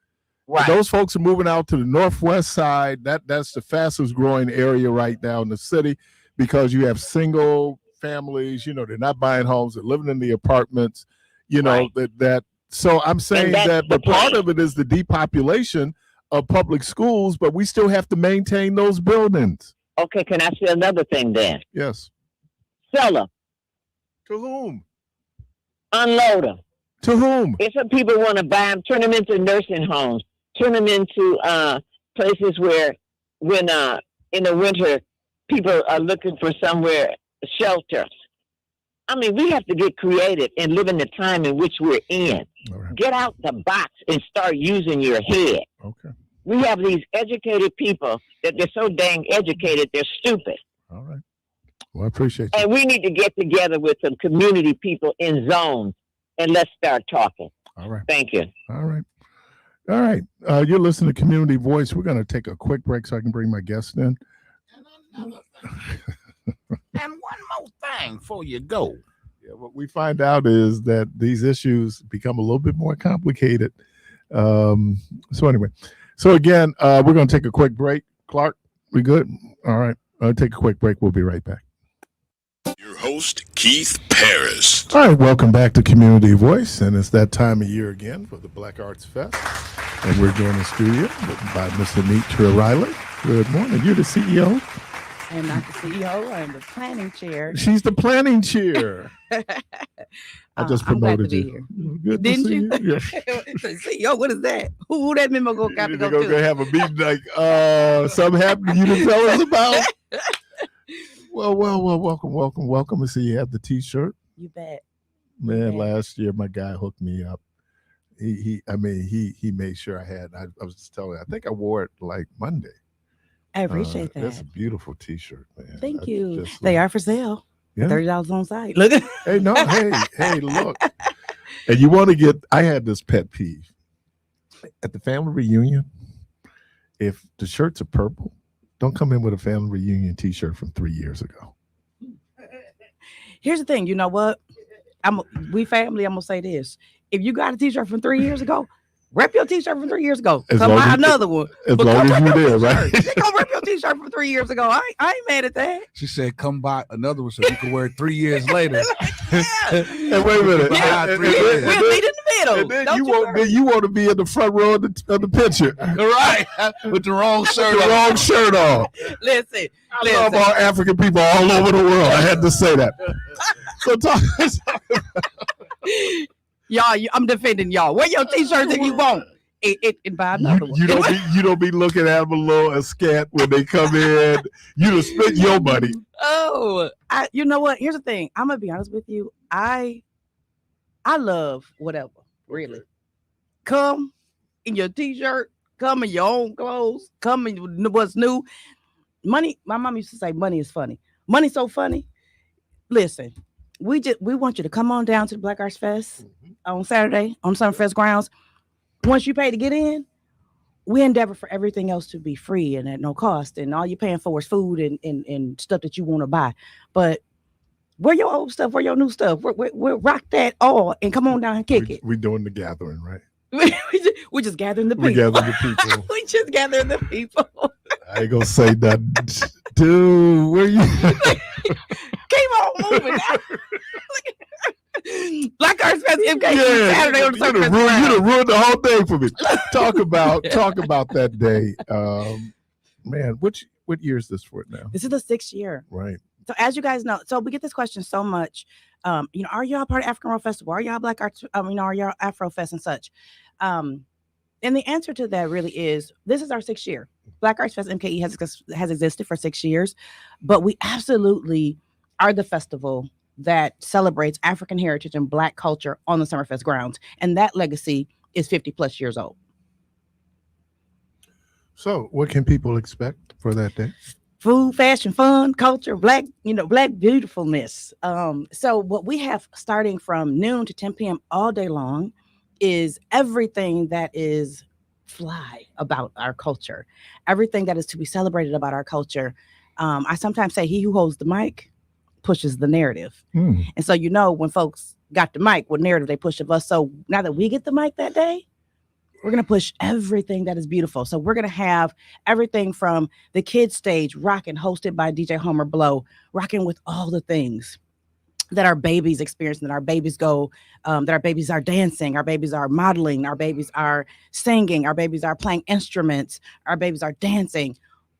G: Right.
A: Those folks are moving out to the northwest side. That's the fastest growing area right now in the city, because you have single families. They're not buying homes; they're living in the apartments. That. So I'm saying that, but part of it is the depopulation of public schools, but we still have to maintain those buildings.
G: Okay, can I say another thing then?
A: Yes.
G: Sell them.
A: To whom?
G: Unload them.
A: To whom?
G: If some people want to buy them, turn them into nursing homes, turn them into places where, when in the winter, people are looking for somewhere, shelter. I mean, we have to get creative and live in the time in which we're in.
A: Right.
G: Get out the box and start using your head.
A: Okay.
G: We have these educated people that they're so dang educated, they're stupid.
A: All right. Well, I appreciate you.
G: And we need to get together with some community people in zones and let's start talking.
A: All right.
G: Thank you.
A: All right. All right. You're listening to Community Voice. We're going to take a quick break so I can bring my guest in.
B: And one more thing before you go.
A: Yeah, what we find out is that these issues become a little bit more complicated. So anyway, again, we're going to take a quick break. Clark, we good? All right. I'll take a quick break. We'll be right back.
D: Your host, Keith Parris.
A: All right, welcome back to Community Voice, and it's that time of year again for the Black Arts Fest, and we're joined in the studio by Mr. Nitra Riley. Good morning. You're the CEO?
H: I am not the CEO. I am the planning chair.
A: She's the planning chair. I just promoted you.
H: Here.
A: Good
H: Didn't
A: to see
H: you?
A: Yeah.
H: CEO, what is that? Who that memo go got to go
A: Go
H: to?
A: have a meeting like something happened you didn't tell us about. Well, welcome. I see you have the T-shirt.
H: You bet.
A: Man, last year my guy hooked me up. He made sure I had. I was just telling you, I think I wore it like Monday.
H: I appreciate that.
A: That's a beautiful T-shirt, man.
H: Thank you. They are for sale.
A: Yeah.
H: $30 on site. Look.
A: Hey, no, hey, look. And you want to get? I had this pet peeve at the family reunion. If the shirts are purple, don't come in with a family reunion T-shirt from 3 years ago.
H: Here's the thing. You know what? We family. I'm gonna say this. If you got a T-shirt from 3 years ago, rep your T-shirt from 3 years ago. Come buy another one.
A: As long as you're there, right?
H: They're gonna rip your T-shirt from 3 3 years ago. I ain't mad at that.
B: She said, "Come buy another one so you can wear it 3 years later."
A: And wait a minute.
H: Yeah.
A: And-
H: We'll
A: and-
H: meet in the middle.
A: and then
H: Don't
A: you
H: worry.
A: want to be in the front row of the picture.
B: Right, with the wrong shirt
A: The
B: on.
A: wrong shirt on.
H: Listen.
A: I love all African people all over the world. I had to say that. So talk.
H: Y'all, I'm defending y'all. Wear your t-shirts if you want. And buy another one.
A: You don't be looking at them a little askant when they come in. You just spend your money.
H: Oh, you know what? Here's the thing. I'm gonna be honest with you. I love whatever. Really, come in your t-shirt. Come in your own clothes. Come in what's new. Money. My mom used to say, "Money is funny." Money's so funny. Listen, we want you to come on down to the Black Arts Fest on Saturday on Summerfest grounds. Once you pay to get in, we endeavor for everything else to be free and at no cost. And all you're paying for is food and stuff that you want to buy. But wear your old stuff, wear your new stuff. We're rock that all and come on down and kick it.
A: We're doing the gathering, right?
H: We're just gathering the people.
A: We gathering the people.
H: We just gathering the people.
A: I ain't gonna say nothing. Dude, where you?
H: Keep on moving. Black Arts Fest MK Saturday on the
A: you done ruined the whole thing for me. Talk about that day. Man, what year is this for now?
H: This is the 6th year.
A: Right.
H: So as you guys know, so we get this question so much. Are y'all part of African World Festival? Are y'all Black Arts? Are y'all Afro Fest and such? And the answer to that really is this is our 6th year. Black Arts Fest MKE has existed for 6 years, but we absolutely are the festival that celebrates African heritage and Black culture on the Summerfest grounds. And that legacy is 50 plus years old.
A: So what can people expect for that day?
H: Food, fashion, fun, culture, Black beautifulness. So what we have starting from noon to 10 p.m. all day long is everything that is fly about our culture, everything that is to be celebrated about our culture. I sometimes say he who holds the mic pushes the narrative. And so, when folks got the mic, what narrative they push of us. So now that we get the mic that day, we're going to push everything that is beautiful. So we're going to have everything from the kids stage rocking, hosted by DJ Homer Blow, rocking with all the things that our babies experience, that our babies go, that our babies are dancing, our babies are modeling, our babies are singing, our babies are playing instruments, our babies are dancing,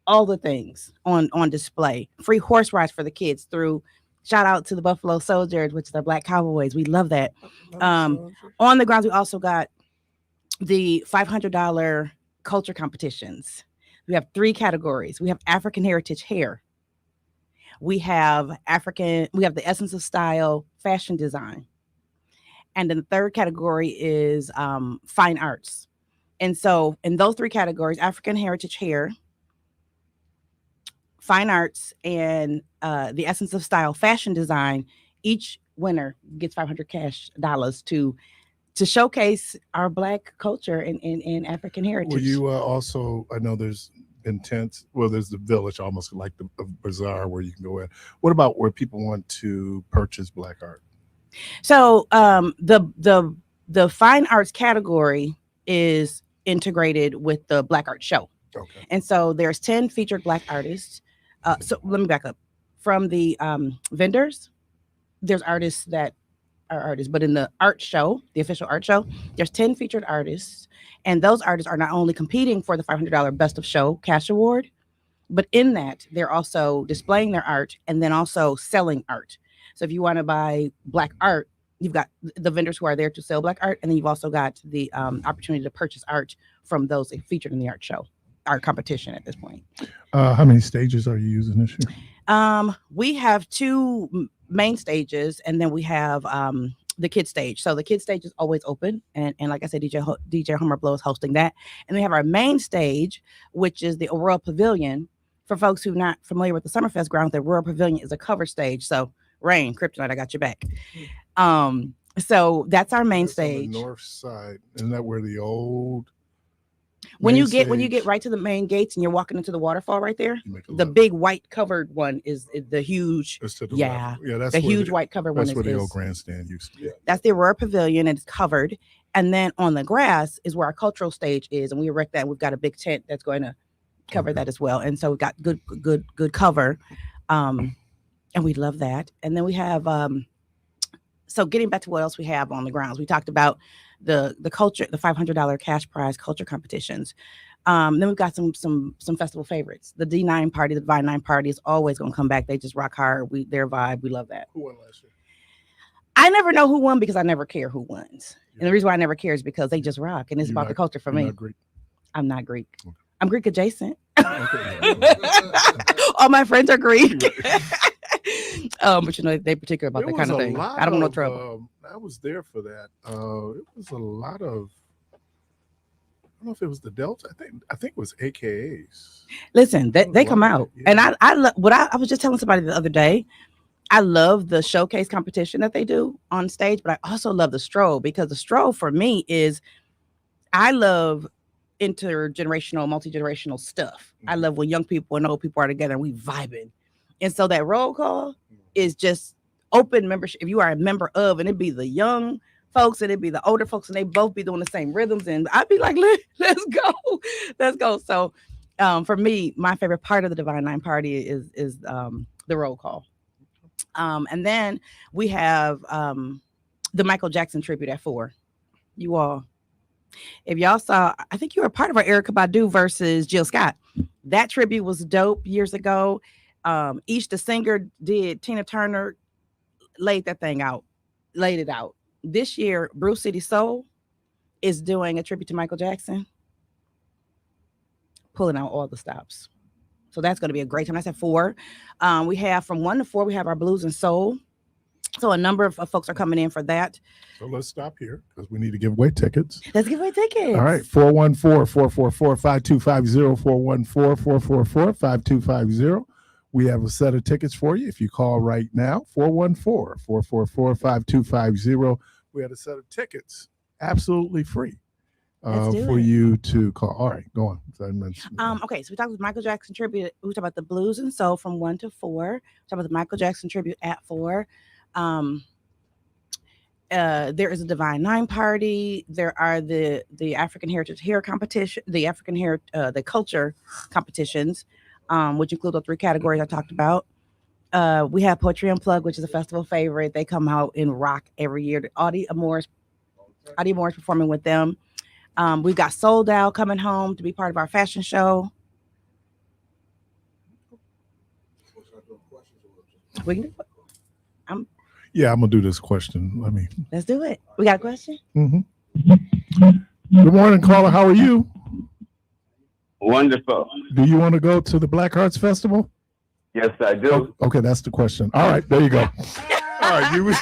H: all the things on display. Free horse rides for the kids through, shout out to the Buffalo Soldiers, which are Black Cowboys. We love that. On the grounds, we also got the $500 culture competitions. We have 3 categories. We have African heritage hair. We have the essence of style, fashion design. And then the 3rd category is fine arts. And so in those 3 categories, African heritage hair, fine arts, and the essence of style, fashion design, each winner gets $500 to showcase our Black culture and African heritage.
A: Will you also, I know there's intense, there's the village, almost like the bazaar where you can go in. What about where people want to purchase Black art?
H: So the fine arts category is integrated with the Black Art Show.
A: Okay.
H: And so there's 10 featured Black artists. So let me back up. From the vendors, there's artists that are artists, but in the art show, the official art show, there's 10 featured artists. And those artists are not only competing for the $500 Best of Show cash award, but in that they're also displaying their art and then also selling art. So if you want to buy Black art, you've got the vendors who are there to sell Black art, and then you've also got the opportunity to purchase art from those featured in the art show, art competition at this point.
A: How many stages are you using this year?
H: We have 2 main stages, and then we have the kids stage. So the kids stage is always open, and like I said, DJ Homer Blow is hosting that. And we have our main stage, which is the Aurora Pavilion. For folks who are not familiar with the Summerfest ground, the Aurora Pavilion is a cover stage. So Rain, Kryptonite, I got your back. So that's our main stage.
A: On the north side, isn't that where the old?
H: When you get right to the main gates and you're walking into the waterfall right there, the big white covered one is the huge.
A: It's to the
H: yeah,
A: left. That's
H: the huge white covered one.
A: That's where the
H: is
A: old grandstand used to be.
H: That's the Aurora Pavilion, and it's covered. And then on the grass is where our cultural stage is, and we erect that. We've got a big tent that's going to cover that as well. And so we got good cover. And we love that. And then we have so getting back to what else we have on the grounds, we talked about the culture, the $500 cash prize culture competitions. Then we've got some festival favorites. The D9 party, the Divine 9 party is always going to come back. They just rock hard. Their vibe, we love that.
A: Who won last year?
H: I never know who won because I never care who wins. And the reason why I never care is because they just rock, and it's about the culture for me. I'm not Greek. Okay. I'm Greek adjacent. Okay. All my friends are Greek. But you know, they particular about that kind of thing. I don't want no trouble.
A: I was there for that. It was a lot of, I don't know if it was the Delta. I think it was AKAs.
H: Listen, they come out. Yeah. And I love what I was just telling somebody the other day. I love the showcase competition that they do on stage, but I also love the stroll, because the stroll for me is, I love intergenerational, multi-generational stuff. I love when young people and old people are together and we vibing. And so that roll call is just open membership. If you are a member of, and it'd be the young folks and it'd be the older folks, and they both be doing the same rhythms, and I'd be like, let's go. So for me, my favorite part of the Divine 9 party is the roll call. And then we have the Michael Jackson tribute at 4. You all, if y'all saw, I think you were part of our Erykah Badu versus Jill Scott. That tribute was dope years ago. Each the singer did. Tina Turner laid it out. This year, Bruce City Soul is doing a tribute to Michael Jackson, pulling out all the stops. So that's going to be a great time. That's at 4. We have from 1 to 4, we have our blues and soul. So a number of folks are coming in for that.
A: So let's stop here because we need to give away tickets.
H: Let's give away tickets.
A: All right. 414-444-5250, 414-444-5250. We have a set of tickets for you. If you call right now, 414-444-5250. We have a set of tickets, absolutely free. For you to call. All right, go on.
H: Okay, so we talked about Michael Jackson tribute. We talked about the blues and soul from 1 to 4. We talked about the Michael Jackson tribute at 4. There is a Divine 9 party. There are the African Heritage Hair competition, the culture competitions, which include the 3 categories I talked about. We have Poetry Unplugged, which is a festival favorite. They come out and rock every year. Audie Moore's performing with them. We've got Sold Out coming home to be part of our fashion show.
A: I'm gonna do this question.
H: Let's do it. We got a question.
A: Mm-hmm. Good morning, caller. How are you?
I: Wonderful.
A: Do you want to go to the Black Arts Festival?
I: Yes, I do.
A: Okay, that's the question. All right, there you go. All right,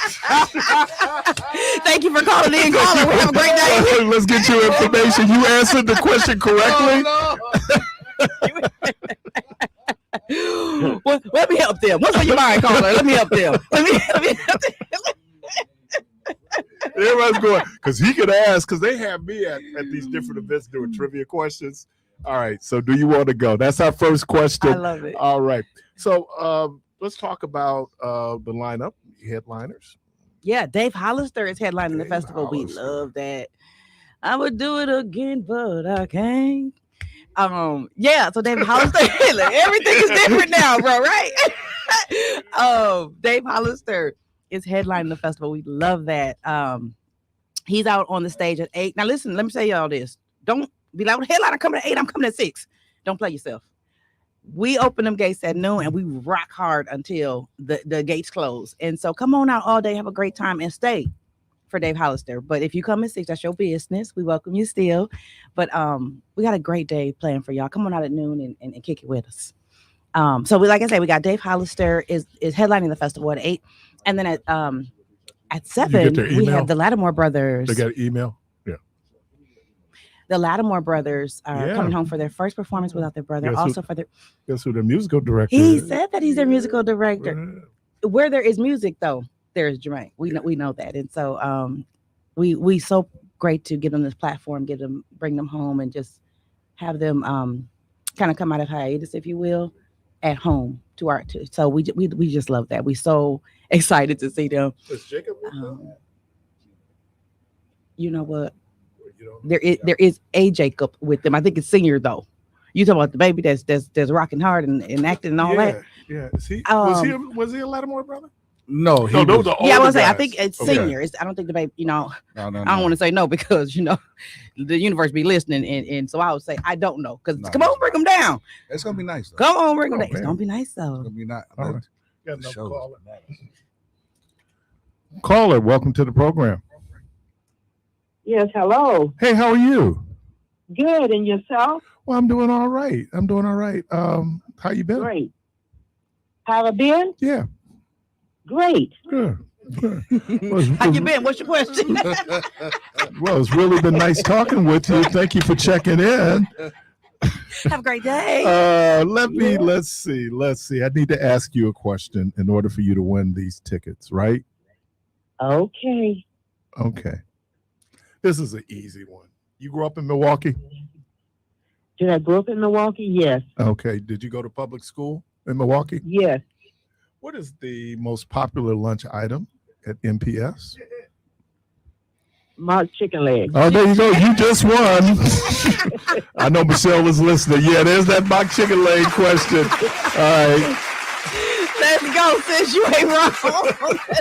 H: Thank you for calling in, caller. We have a great day.
A: Let's get your information. You answered the question correctly.
H: Well, let me help them. What's on your mind, caller? Let me help them. Let me help them.
A: Everybody's going, because he could ask, because they have me at these different events doing trivia questions. All right, so do you want to go? That's our first question.
H: I love it.
A: All right, so let's talk about the lineup, headliners.
H: Yeah, Dave Hollister is headlining the festival. We love that. I would do it again, but I can't. Yeah, so Dave Hollister, everything is different now, bro, right? Dave Hollister is headlining the festival. We love that. He's out on the stage at 8. Now listen, let me tell you all this. Don't be like, headliner coming at 8, I'm coming at 6. Don't play yourself. We open them gates at noon and we rock hard until the gates close. And so come on out all day, have a great time, and stay for Dave Hollister. But if you come at 6, that's your business. We welcome you still. But we got a great day planned for y'all. Come on out at noon and kick it with us. So like I said, we got Dave Hollister is headlining the festival at 8. And then at 7, we have the Lattimore Brothers.
A: They got an email? Yeah.
H: The Lattimore Brothers are coming home for their first performance without their brother.
A: Guess who the musical director
H: is?
A: He
H: said that he's their musical director. Where there is music, though, there is Jermaine. We know that. And so we so great to give them this platform, bring them home, and just have them kind of come out of hiatus, if you will, at home to our so we just love that. We so excited to see them.
A: Is Jacob with them?
H: You know what? There is a Jacob with them. I think it's senior though. You talking about the baby that's rocking hard and acting and all that?
A: Yeah. Was he a Lattimore brother?
B: No,
A: No, those are
H: Yeah, I
A: older
H: was say I
A: guys.
H: think it's
A: Okay.
H: senior. I don't think the baby.
B: No.
H: I don't want to say no because the universe be listening, and so I would say I don't know because come on, bring them down.
B: It's gonna be nice. Though.
H: Come on, bring them down.
A: man.
H: It's gonna be nice
B: It's
H: though.
B: gonna be nice.
A: All right. Got another
B: Show.
A: caller. Caller, welcome to the program.
J: Yes, hello.
A: Hey, how are you?
J: Good, and yourself?
A: Well, I'm doing all right. How you been?
J: Great. Have I been?
A: Yeah.
J: Great.
A: Good.
H: How you been? What's your question?
A: Well, it's really been nice talking with you. Thank you for checking in.
H: Have a great day.
A: Let's see. I need to ask you a question in order for you to win these tickets, right?
J: Okay.
A: This is an easy one. You grew up in Milwaukee?
J: Did I grow up in Milwaukee? Yes.
A: Okay. Did you go to public school in Milwaukee?
J: Yes.
A: What is the most popular lunch item at MPS?
J: Marked chicken legs.
A: Oh, there you go. You just won. I know Michelle was listening. Yeah, there's that mock chicken leg question. All right.
H: Let's go, sis. You ain't wrong.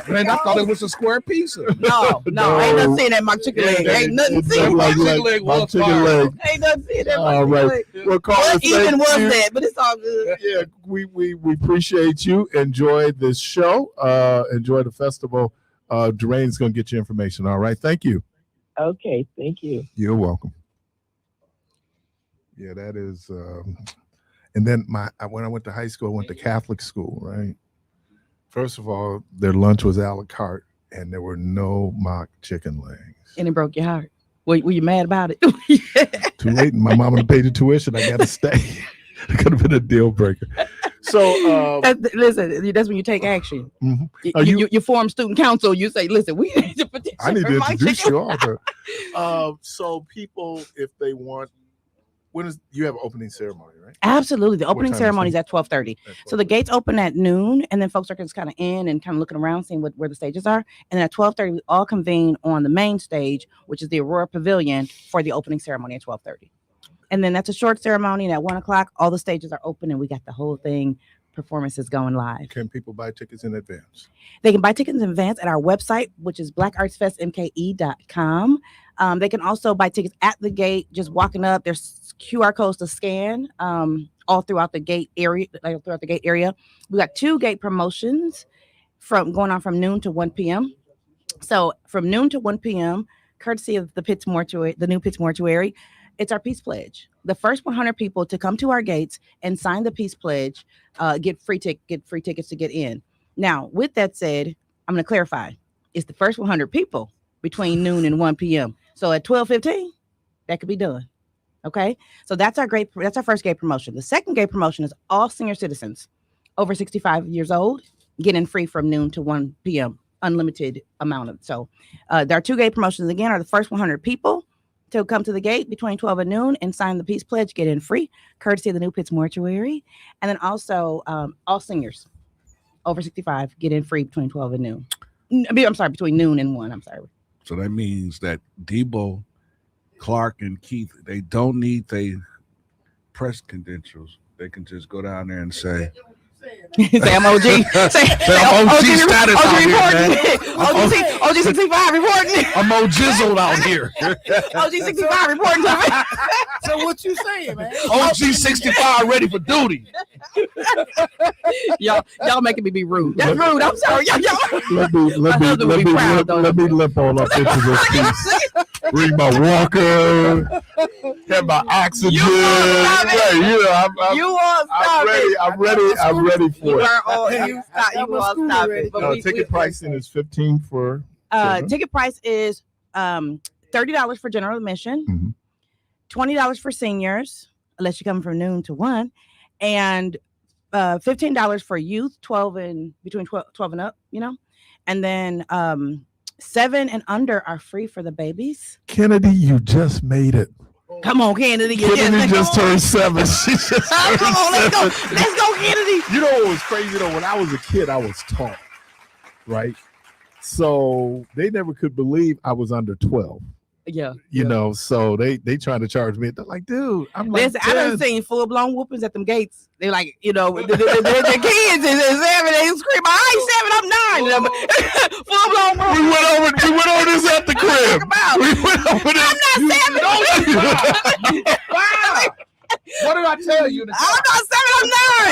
B: Man, I thought it was a square pizza.
H: No, ain't nothing seeing that mock chicken leg. Ain't nothing seeing
A: Like
B: leg
A: mock
B: was
A: chicken
B: fire.
A: leg.
H: Ain't nothing seeing that
A: All
H: mock chicken
A: right.
H: leg.
A: Well, caller,
H: What even
A: thank
H: was
A: you.
H: that? But it's all good.
A: Yeah, we appreciate you. Enjoy this show. Enjoy the festival. Dwayne's going to get you information. All right. Thank you.
J: Okay, thank you.
A: You're welcome. Yeah, that is. And then when I went to high school, I went to Catholic school, right? First of all, their lunch was a la carte, and there were no mock chicken legs.
H: And it broke your heart. Were you mad about it?
A: Too late. My mama paid the tuition. I got to stay. It could have been a deal breaker. So
H: listen, that's when you take action.
A: Mhm.
H: You form student council. You say, listen, we need to petition.
A: I need
H: for
A: to
H: mock
A: introduce
H: chicken
A: you all. So people, if they want, you have an opening ceremony, right?
H: Absolutely. The opening
A: time is
H: ceremony
A: it?
H: is at 12:30. So the gates open at noon, and then folks are just kind of in and kind of looking around, seeing where the stages are. And then at 12:30, we all convene on the main stage, which is the Aurora Pavilion, for the opening ceremony at 12:30. And then that's a short ceremony. And at 1 o'clock, all the stages are open, and we got the whole thing, performances going live.
A: Can people buy tickets in advance?
H: They can buy tickets in advance at our website, which is blackartsfestmke.com. They can also buy tickets at the gate, just walking up. There's QR codes to scan all throughout the gate area. We got 2 gate promotions going on from noon to 1 p.m. So from noon to 1 p.m., courtesy of the new Pitts Mortuary, it's our Peace Pledge. The first 100 people to come to our gates and sign the Peace Pledge get free tickets to get in. Now, with that said, I'm going to clarify. It's the first 100 people between noon and 1 p.m. So at 12:15, that could be done. Okay, so that's our first gate promotion. The second gate promotion is all senior citizens over 65 years old getting free from noon to 1 p.m. Unlimited amount of. So there are 2 gate promotions. Again, are the first 100 people to come to the gate between 12 and noon and sign the Peace Pledge, get in free, courtesy of the new Pitts Mortuary. And then also all seniors over 65 get in free between 12 and noon. I'm sorry, between noon and 1. I'm sorry.
B: So that means that Debo, Clark, and Keith, they don't need their press credentials. They can just go down there and say,
H: say I'm OG. Say
B: I'm OG status out here, man.
H: OG 65 reporting.
B: I'm OGizzled out here.
H: OG 65 reporting to me.
K: So what you saying, man?
B: OG 65 ready for duty.
H: Y'all making me be rude. That's rude. I'm sorry.
A: Let me limp on up into this piece. Bring my walker. Have my oxygen. I'm ready for it. Ticket pricing is $15 for.
H: Ticket price is $30 for general admission, $20 for seniors, unless you come from noon to 1, and $15 for youth, between 12 and up, and then 7 and under are free for the babies.
A: Kennedy, you just made it.
H: Come on, Kennedy.
A: Kennedy just turned 7. She just turned 7.
H: Come on, let's go, Kennedy.
A: You know what was crazy though? When I was a kid, I was tall, right? So they never could believe I was under 12.
H: Yeah.
A: You know, so they trying to charge me. They're like, dude, I'm like,
H: Listen, I done
A: 10.
H: seen full blown whoopings at them gates. They're like, the kids is 7. They scream, I ain't 7, I'm 9. Full blown
A: We went over this at the crib. We went over this.
H: I'm not 7.
K: What did I tell you?
H: I'm not 7, I'm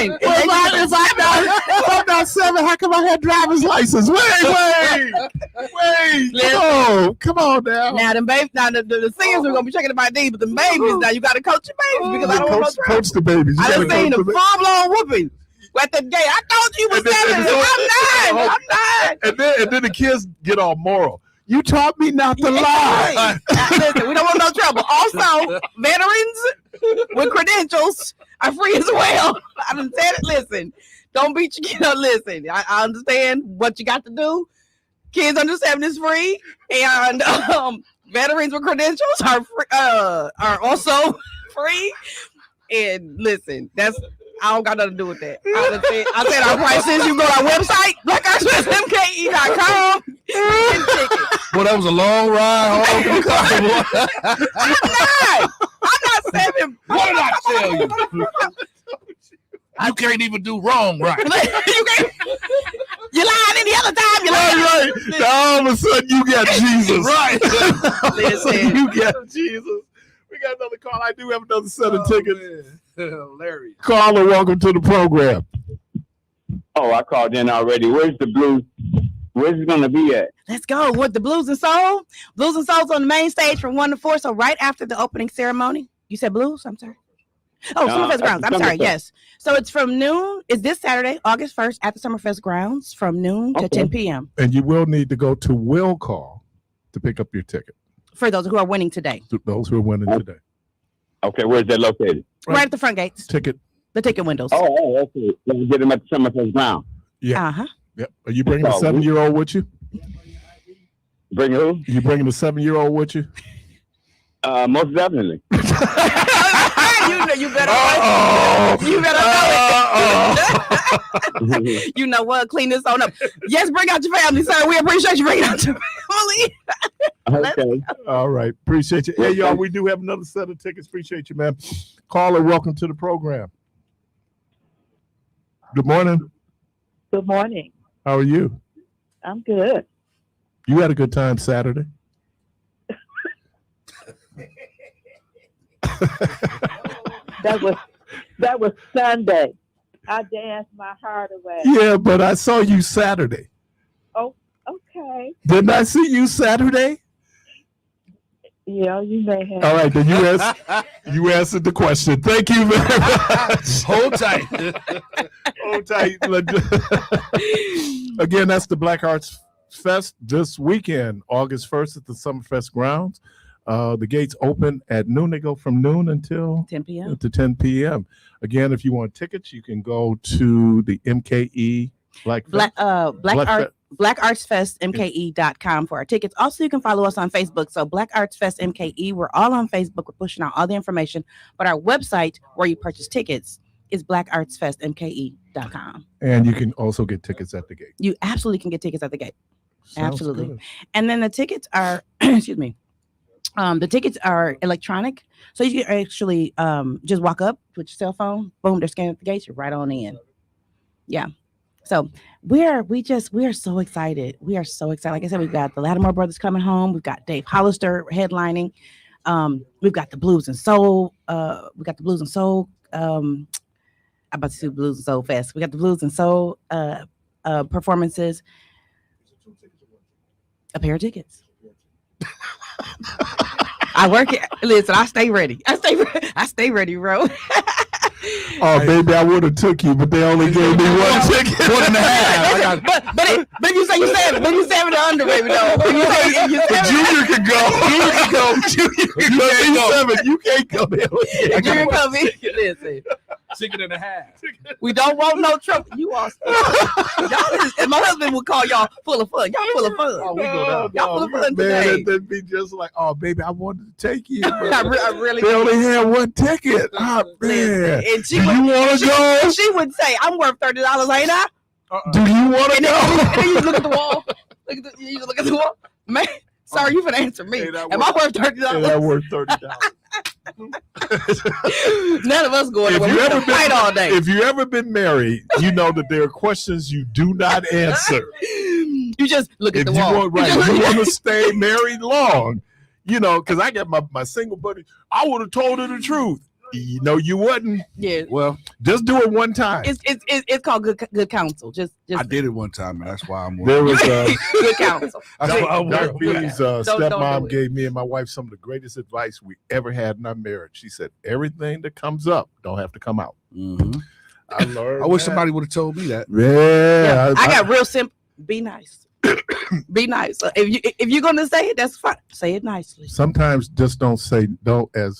H: 9.
A: If I'm not 7, how come I had driver's license? Wait. Come on now.
H: Now the singers are gonna be checking my D, but the babies now you gotta coach your babies because I don't want no trouble.
A: Coach the babies.
H: I done seen a full blown whooping at the gate. I thought you was 7. I'm 9.
A: And then the kids get all moral. You taught me not to lie.
H: Listen, we don't want no trouble. Also, veterans with credentials are free as well. I done said it. Listen, don't beat your kid up. Listen, I understand what you got to do. Kids under 7 is free, and veterans with credentials are also free. And listen, I don't got nothing to do with that. I said our prices. You go to our website, blackartsmke.com.
B: Well, that was a long ride home.
H: I'm not 7.
B: What did I tell you? You can't even do wrong right.
H: You lied any other time. You lied.
A: Right. Now all of a sudden you got Jesus.
B: Right.
H: Listen.
A: You got Jesus. We got another call. I do have another set of tickets.
B: Hilarious.
A: Caller, welcome to the program.
I: Oh, I called in already. Where's the blues? Where's it going to be at?
H: Let's go with the Blues and Soul. Blues and Soul's on the main stage from 1 to 4. So right after the opening ceremony. You said blues? I'm sorry. Oh, Summerfest Grounds. I'm sorry. Yes. So it's from noon. It's this Saturday, August 1st, at the Summerfest Grounds from noon to 10 p.m.
A: And you will need to go to Will Call to pick up your ticket.
H: For those who are winning today.
A: Those who are winning today.
I: Okay, where's that located?
H: Right at the front gates.
A: The
H: ticket windows.
I: Oh, okay. Let's get them at the Summerfest Ground.
A: Yeah.
H: Uh-huh.
A: Yep. Are you bringing the 7-year-old with you?
I: Bring who?
A: You bringing the 7-year-old with you?
I: Most definitely.
H: You better know it. You know what? Clean this on up. Yes, bring out your family, sir. We appreciate you bringing out your family.
I: Okay.
A: All right. Appreciate you. Hey, y'all, we do have another set of tickets. Appreciate you, man. Caller, welcome to the program. Good morning.
J: Good morning.
A: How are you?
J: I'm good.
A: You had a good time Saturday?
J: That was Sunday. I danced my heart away.
A: Yeah, but I saw you Saturday.
J: Oh, okay.
A: Didn't I see you Saturday?
J: Yeah, you may have.
A: All right, then you answered the question. Thank you very much.
B: Hold tight.
A: Hold tight. Again, that's the Black Arts Fest this weekend, August 1st at the Summerfest grounds. The gates open at noon. They go from noon until
H: 10 p.m.
A: To 10 p.m. Again, if you want tickets, you can go to the MKE
H: blackartsfestmke.com for our tickets. Also, you can follow us on Facebook. So Black Arts Fest MKE. We're all on Facebook. We're pushing out all the information. But our website where you purchase tickets is blackartsfestmke.com.
A: And you can also get tickets at the gate.
H: You absolutely can get tickets at the gate.
A: Sounds
H: Absolutely.
A: good.
H: And then the tickets are, excuse me. The tickets are electronic. So you can actually just walk up with your cell phone, boom, they're scanning at the gates, you're right on in. Yeah. So we are so excited. We are so excited. Like I said, we've got the Lattimore Brothers coming home. We've got Dave Hollister headlining. We've got the Blues and Soul. I'm about to do Blues and Soul Fest. We got the Blues and Soul performances. A pair of tickets. I work it. Listen, I stay ready. I stay ready, bro.
A: Oh, baby, I would have took you, but they only gave me one ticket.
B: 1.5.
H: But you say you 7. But you 7 to under, baby, though.
A: The junior can go. Junior can go. 7. You can't come in.
H: Junior come in. Listen.
B: 6.5.
H: We don't want no trouble. You all. And my husband would call y'all full of fun. Y'all full of fun.
B: Oh, we go down.
H: Y'all full of fun
A: Man,
H: today.
A: that'd be just like, oh, baby, I wanted to take you.
H: I really.
A: They only had one ticket. Oh, man.
H: And
A: Do you want to go?
H: She would say, "I'm worth $30, ain't I?"
A: Do you want to go?
H: And then you look at the wall. You look at the wall. Man, Sir, you finna answer me.
A: Ain't that
H: Am I worth $30?
A: Ain't that worth $30?
H: None of us going to fight all day.
A: If you ever been married, you know that there are questions you do not answer.
H: You just look at
A: If
H: the
A: you
H: wall.
A: want, you want to stay married long, you know, because I got my single buddy. I would have told her the truth. You know, you wouldn't.
H: Yeah.
B: Well,
A: just do it one time.
H: It's called good counsel. Just
B: I did it one time, man. That's why I'm.
A: There was
H: good counsel.
A: Doc B's
H: don't
A: stepmom gave me and my wife some of the greatest advice we ever had in our marriage. She said, "Everything that comes up don't have to come out."
B: Mm-hmm.
A: I learned.
B: I wish somebody would have told me that.
A: Yeah,
H: I got real simple. Be nice. Be nice. If you're gonna say it, that's fine. Say it nicely.
A: Sometimes just don't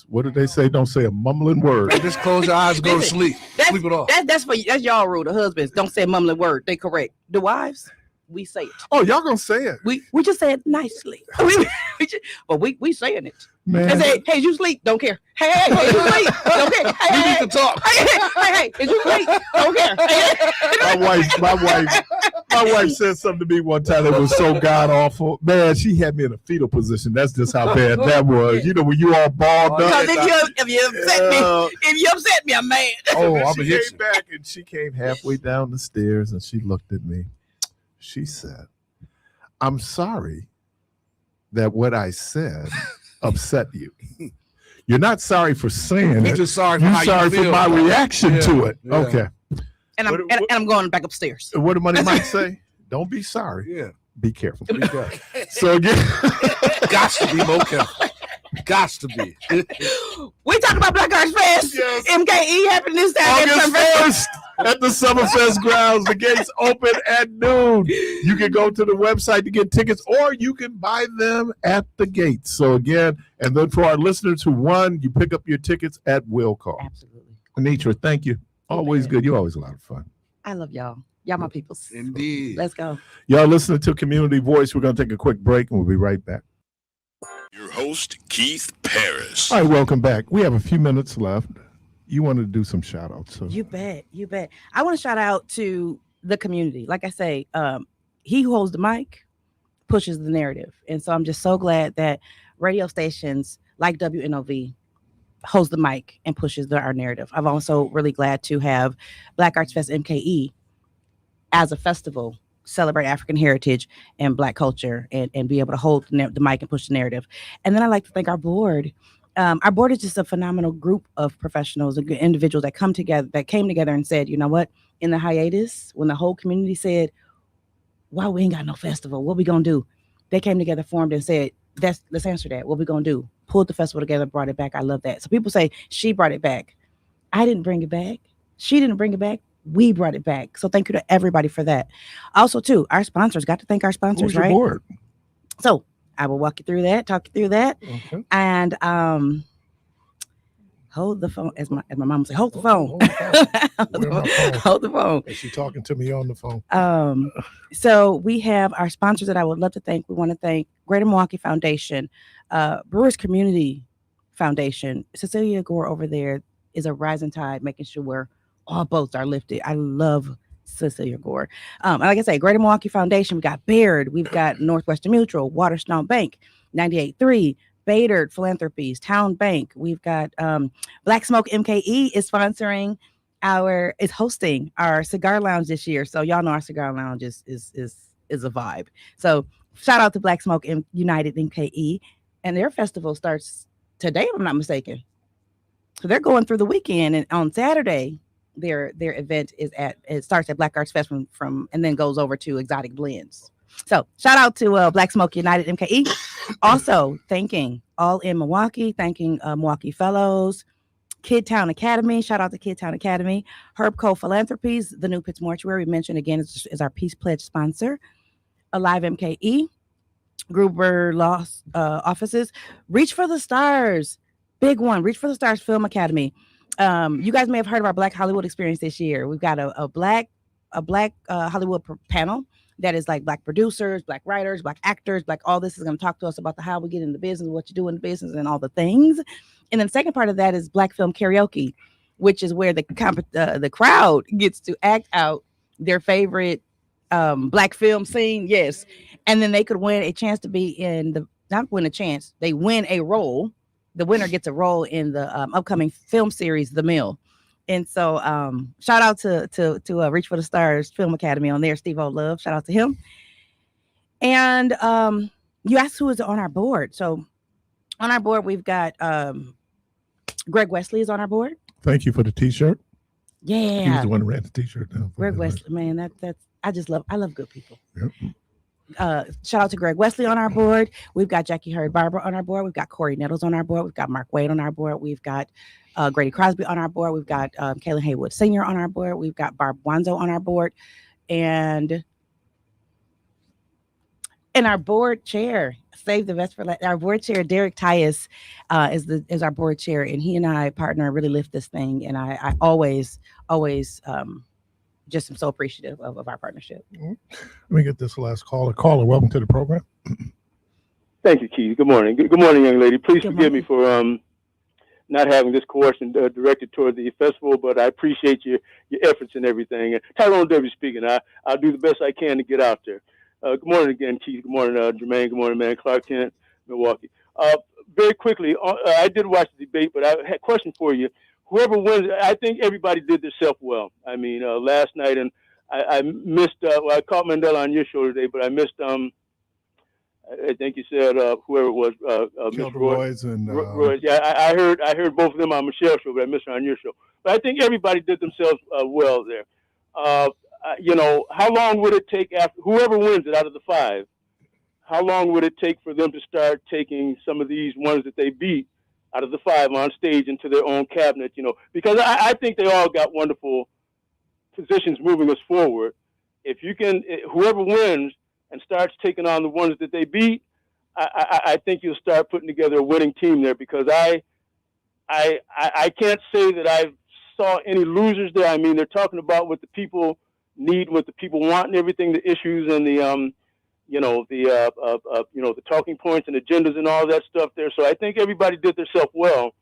A: what did they say? Don't say a mumbling word.
B: Just close your eyes and go to sleep. Sleep it off.
H: That's for you. That's y'all rule. The husbands don't say a mumbling word. They correct. The wives, we say it.
A: Oh, y'all gonna say it?
H: We just say it nicely. But we saying it.
A: Man.
H: And say, hey, you sleep? Don't care. Hey, you sleep? Don't care. Hey,
B: we need to talk.
H: Hey, is you sleep? Don't care.
A: My wife said something to me one time that was so god awful. Man, she had me in a fetal position. That's just how bad that was. You know, when you all balled up.
H: Because if you upset me, I'm mad.
A: Oh, I'm gonna hit you. Back and she came halfway down the stairs and she looked at me. She said, "I'm sorry that what I said upset you. You're not sorry for saying it.
B: Just sorry
A: You're sorry for my reaction to it." Yeah. Okay.
H: And I'm going back upstairs.
A: What did Money Mike say? Don't be sorry.
B: Yeah.
A: Be careful. Be careful. So again,
B: got to be more careful. Got to be.
H: We talking about Black Arts Fest.
A: Yes.
H: MKE happening this Saturday.
A: August 1st at the Summerfest grounds. The gates open at noon. You can go to the website to get tickets, or you can buy them at the gates. So again, and then for our listeners who won, you pick up your tickets at will call.
H: Absolutely.
A: Anitra, thank you. Always good. You're always a lot of fun.
H: I love y'all. Y'all my peoples.
B: Indeed.
H: Let's go.
A: Y'all listening to Community Voice. We're going to take a quick break and we'll be right back.
D: Your host, Keith Parris.
A: All right, welcome back. We have a few minutes left. You wanted to do some shout outs. So.
H: You bet. I want to shout out to the community. Like I say, he who holds the mic pushes the narrative. And so I'm just so glad that radio stations like WNOV holds the mic and pushes our narrative. I'm also really glad to have Black Arts Fest MKE as a festival celebrate African heritage and Black culture and be able to hold the mic and push the narrative. And then I'd like to thank our board. Our board is just a phenomenal group of professionals and individuals that came together and said, you know what, in the hiatus, when the whole community said, wow, we ain't got no festival, what we gonna do? They came together, formed and said, let's answer that. What we gonna do? Pulled the festival together, brought it back. I love that. So people say she brought it back. I didn't bring it back. She didn't bring it back. We brought it back. So thank you to everybody for that. Also, too, our sponsors. Got to thank our sponsors, right?
A: Board?
H: So I will walk you through that, talk you through that,
A: okay.
H: And hold the phone, as my mom would say, hold the phone. Hold the phone.
A: Is she talking to me on the phone?
H: So we have our sponsors that I would love to thank. We want to thank Greater Milwaukee Foundation, Brewers Community Foundation. Cecilia Gore over there is a rising tide, making sure all boats are lifted. I love Cecilia Gore. Like I say, Greater Milwaukee Foundation, we got Baird, we've got Northwestern Mutual, Waterstone Bank, 98.3, Baird Philanthropies, Town Bank. We've got Black Smoke MKE is hosting our cigar lounge this year. So y'all know our cigar lounge is a vibe. So shout out to Black Smoke United MKE, and their festival starts today, if I'm not mistaken. So they're going through the weekend, and on Saturday, their event starts at Black Arts Fest from and then goes over to Exotic Blends. So shout out to Black Smoke United MKE. Also thanking All in Milwaukee, thanking Milwaukee Fellows, Kidtown Academy. Shout out to Kidtown Academy, Herb Co Philanthropies, the New Pitts Mortuary we mentioned again is our Peace Pledge sponsor, Alive MKE, Gruber Law Offices, Reach for the Stars, big one, Reach for the Stars Film Academy. You guys may have heard of our Black Hollywood experience this year. We've got a Black Hollywood panel that is like Black producers, Black writers, Black actors, Black all this is going to talk to us about how we get in the business, what you do in the business, and all the things. And then the second part of that is Black Film Karaoke, which is where the crowd gets to act out their favorite Black film scene. Yes, and then they could win a chance to be in not win a chance, they win a role. The winner gets a role in the upcoming film series, The Mill. And so shout out to Reach for the Stars Film Academy on there, Steve O'Love. Shout out to him. And you asked who is on our board. So on our board, we've got Greg Wesley is on our board.
A: Thank you for the T-shirt.
H: Yeah,
A: he was the one who ran the T-shirt down.
H: Greg Wesley, man, that's I love good people.
A: Yep.
H: Shout out to Greg Wesley on our board. We've got Jackie Hurd Barber on our board. We've got Corey Nettles on our board. We've got Mark Wade on our board. We've got Grady Crosby on our board. We've got Kaylin Haywood Sr. on our board. We've got Barb Wanzo on our board, and our board chair, save the best for last. Our board chair, Derek Tyus, is our board chair, and he and I partner really lift this thing. And I always just am so appreciative of our partnership.
A: Let me get this last caller. Caller, welcome to the program.
L: Thank you, Keith. Good morning. Good morning, young lady. Please forgive me for not having this question directed toward the festival, but I appreciate your efforts and everything. And Tyrone W. speaking. I'll do the best I can to get out there. Good morning again, Keith. Good morning, Jermaine. Good morning, man. Clark Kent, Milwaukee. Very quickly, I did watch the debate, but I had a question for you. Whoever wins, I think everybody did themselves well. I mean, last night, and I missed, I caught Mandela on your show today, but I missed, I think you said, whoever it was, Mr.
A: Roy's and
L: Roy's. Yeah, I heard both of them on Michelle's show, but I missed her on your show. But I think everybody did themselves well there. You know, how long would it take after whoever wins it out of the five? How long would it take for them to start taking some of these ones that they beat out of the five on stage into their own cabinet? You know, because I think they all got wonderful positions moving us forward. If you can, whoever wins and starts taking on the ones that they beat, I think you'll start putting together a winning team there. Because I can't say that I saw any losers there. I mean, they're talking about what the people need, what the people want, and everything, the issues and the the talking points and agendas and all that stuff there. So I think everybody did themselves well.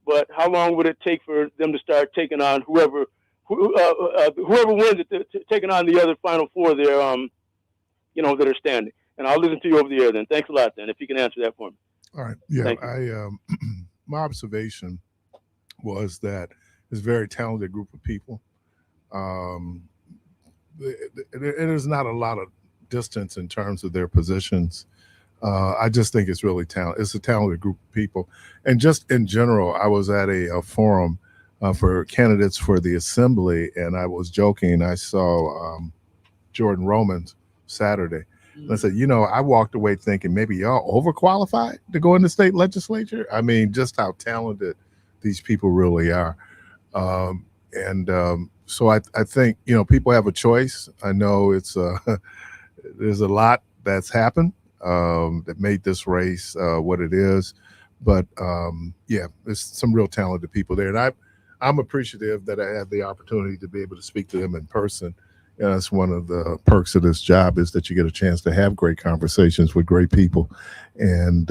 L: But how long would it take for them to start taking on whoever wins it, taking on the other final four there, that are standing? And I'll listen to you over the air then. Thanks a lot then, if you can answer that for me.
A: All right. Yeah, my observation was that it's a very talented group of people. There's not a lot of distance in terms of their positions. I just think it's really talented. It's a talented group of people. And just in general, I was at a forum for candidates for the assembly, and I was joking. I saw Jordan Romans Saturday. And I said, I walked away thinking maybe y'all overqualified to go in the state legislature. I mean, just how talented these people really are. So I think, people have a choice. I know it's there's a lot that's happened that made this race what it is. But there's some real talented people there. And I'm appreciative that I had the opportunity to be able to speak to them in person. That's one of the perks of this job, is that you get a chance to have great conversations with great people. And,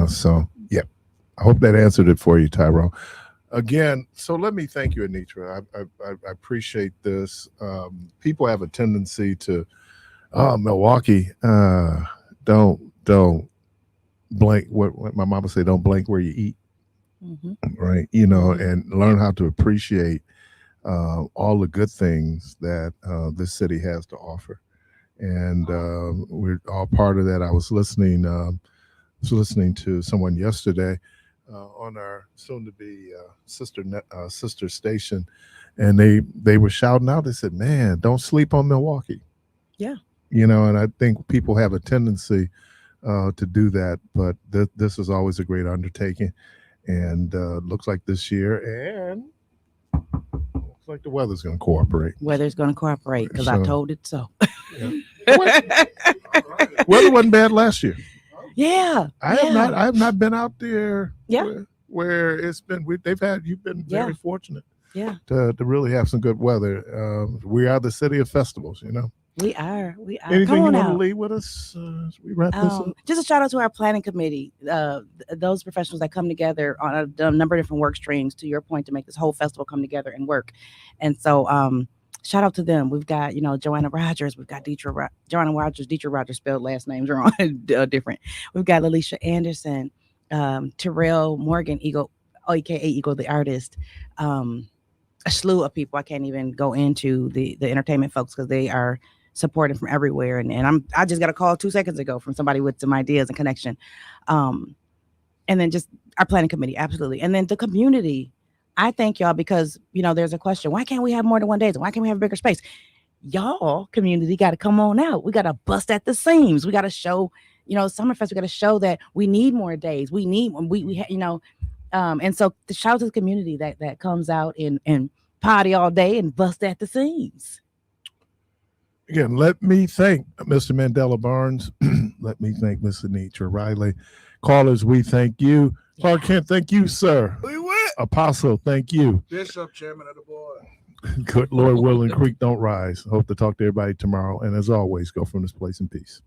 A: so, I hope that answered it for you, Tyrone. Again, so let me thank you, Anitra. I appreciate this. People have a tendency to, Milwaukee, don't blank. What my mama say, don't blank where you eat. Mm-hmm. Right. And learn how to appreciate all the good things that this city has to offer. And we're all part of that. I was listening to someone yesterday on our soon-to-be sister station, and they were shouting out. They said, "Man, don't sleep on Milwaukee."
H: Yeah.
A: And I think people have a tendency to do that, but this is always a great undertaking, and looks like this year, and looks like the weather's going to cooperate.
H: Weather's going to cooperate, because I told it so.
A: Yeah. Weather wasn't bad last year.
H: Yeah,
A: I have not been out there.
H: Yeah,
A: where it's been. You've been very fortunate.
H: Yeah,
A: to really have some good weather. We are the city of festivals.
H: We are.
A: Anything
H: Come
A: you
H: on
A: want to
H: out.
A: leave with us as we wrap this up?
H: Just a shout out to our planning committee, those professionals that come together on a number of different work streams, to your point, to make this whole festival come together and work. And so shout out to them. We've got, Joanna Rogers. We've got Joanna Rogers. Deetra Rogers spelled last names wrong, different. We've got Lalisha Anderson, Terrell Morgan, aka Eagle the artist. A slew of people. I can't even go into the entertainment folks because they are supported from everywhere. And I just got a call 2 seconds ago from somebody with some ideas and connection. And then just our planning committee, absolutely. And then the community. I thank y'all because, there's a question. Why can't we have more than 1 day? Why can't we have a bigger space? Y'all community got to come on out. We got to bust at the seams. We got to show, Summerfest, we got to show that we need more days. We need, and so the shout out to the community that comes out and party all day and bust at the seams.
A: Again, let me thank Mr. Mandela Barnes. Let me thank Mr. Anitra Riley. Callers, we thank you. Clark Kent, thank you, sir. Apostle, thank you.
B: Bishop, chairman of the board.
A: Good Lord willing, creek don't rise. Hope to talk to everybody tomorrow. And as always, go from this place in peace.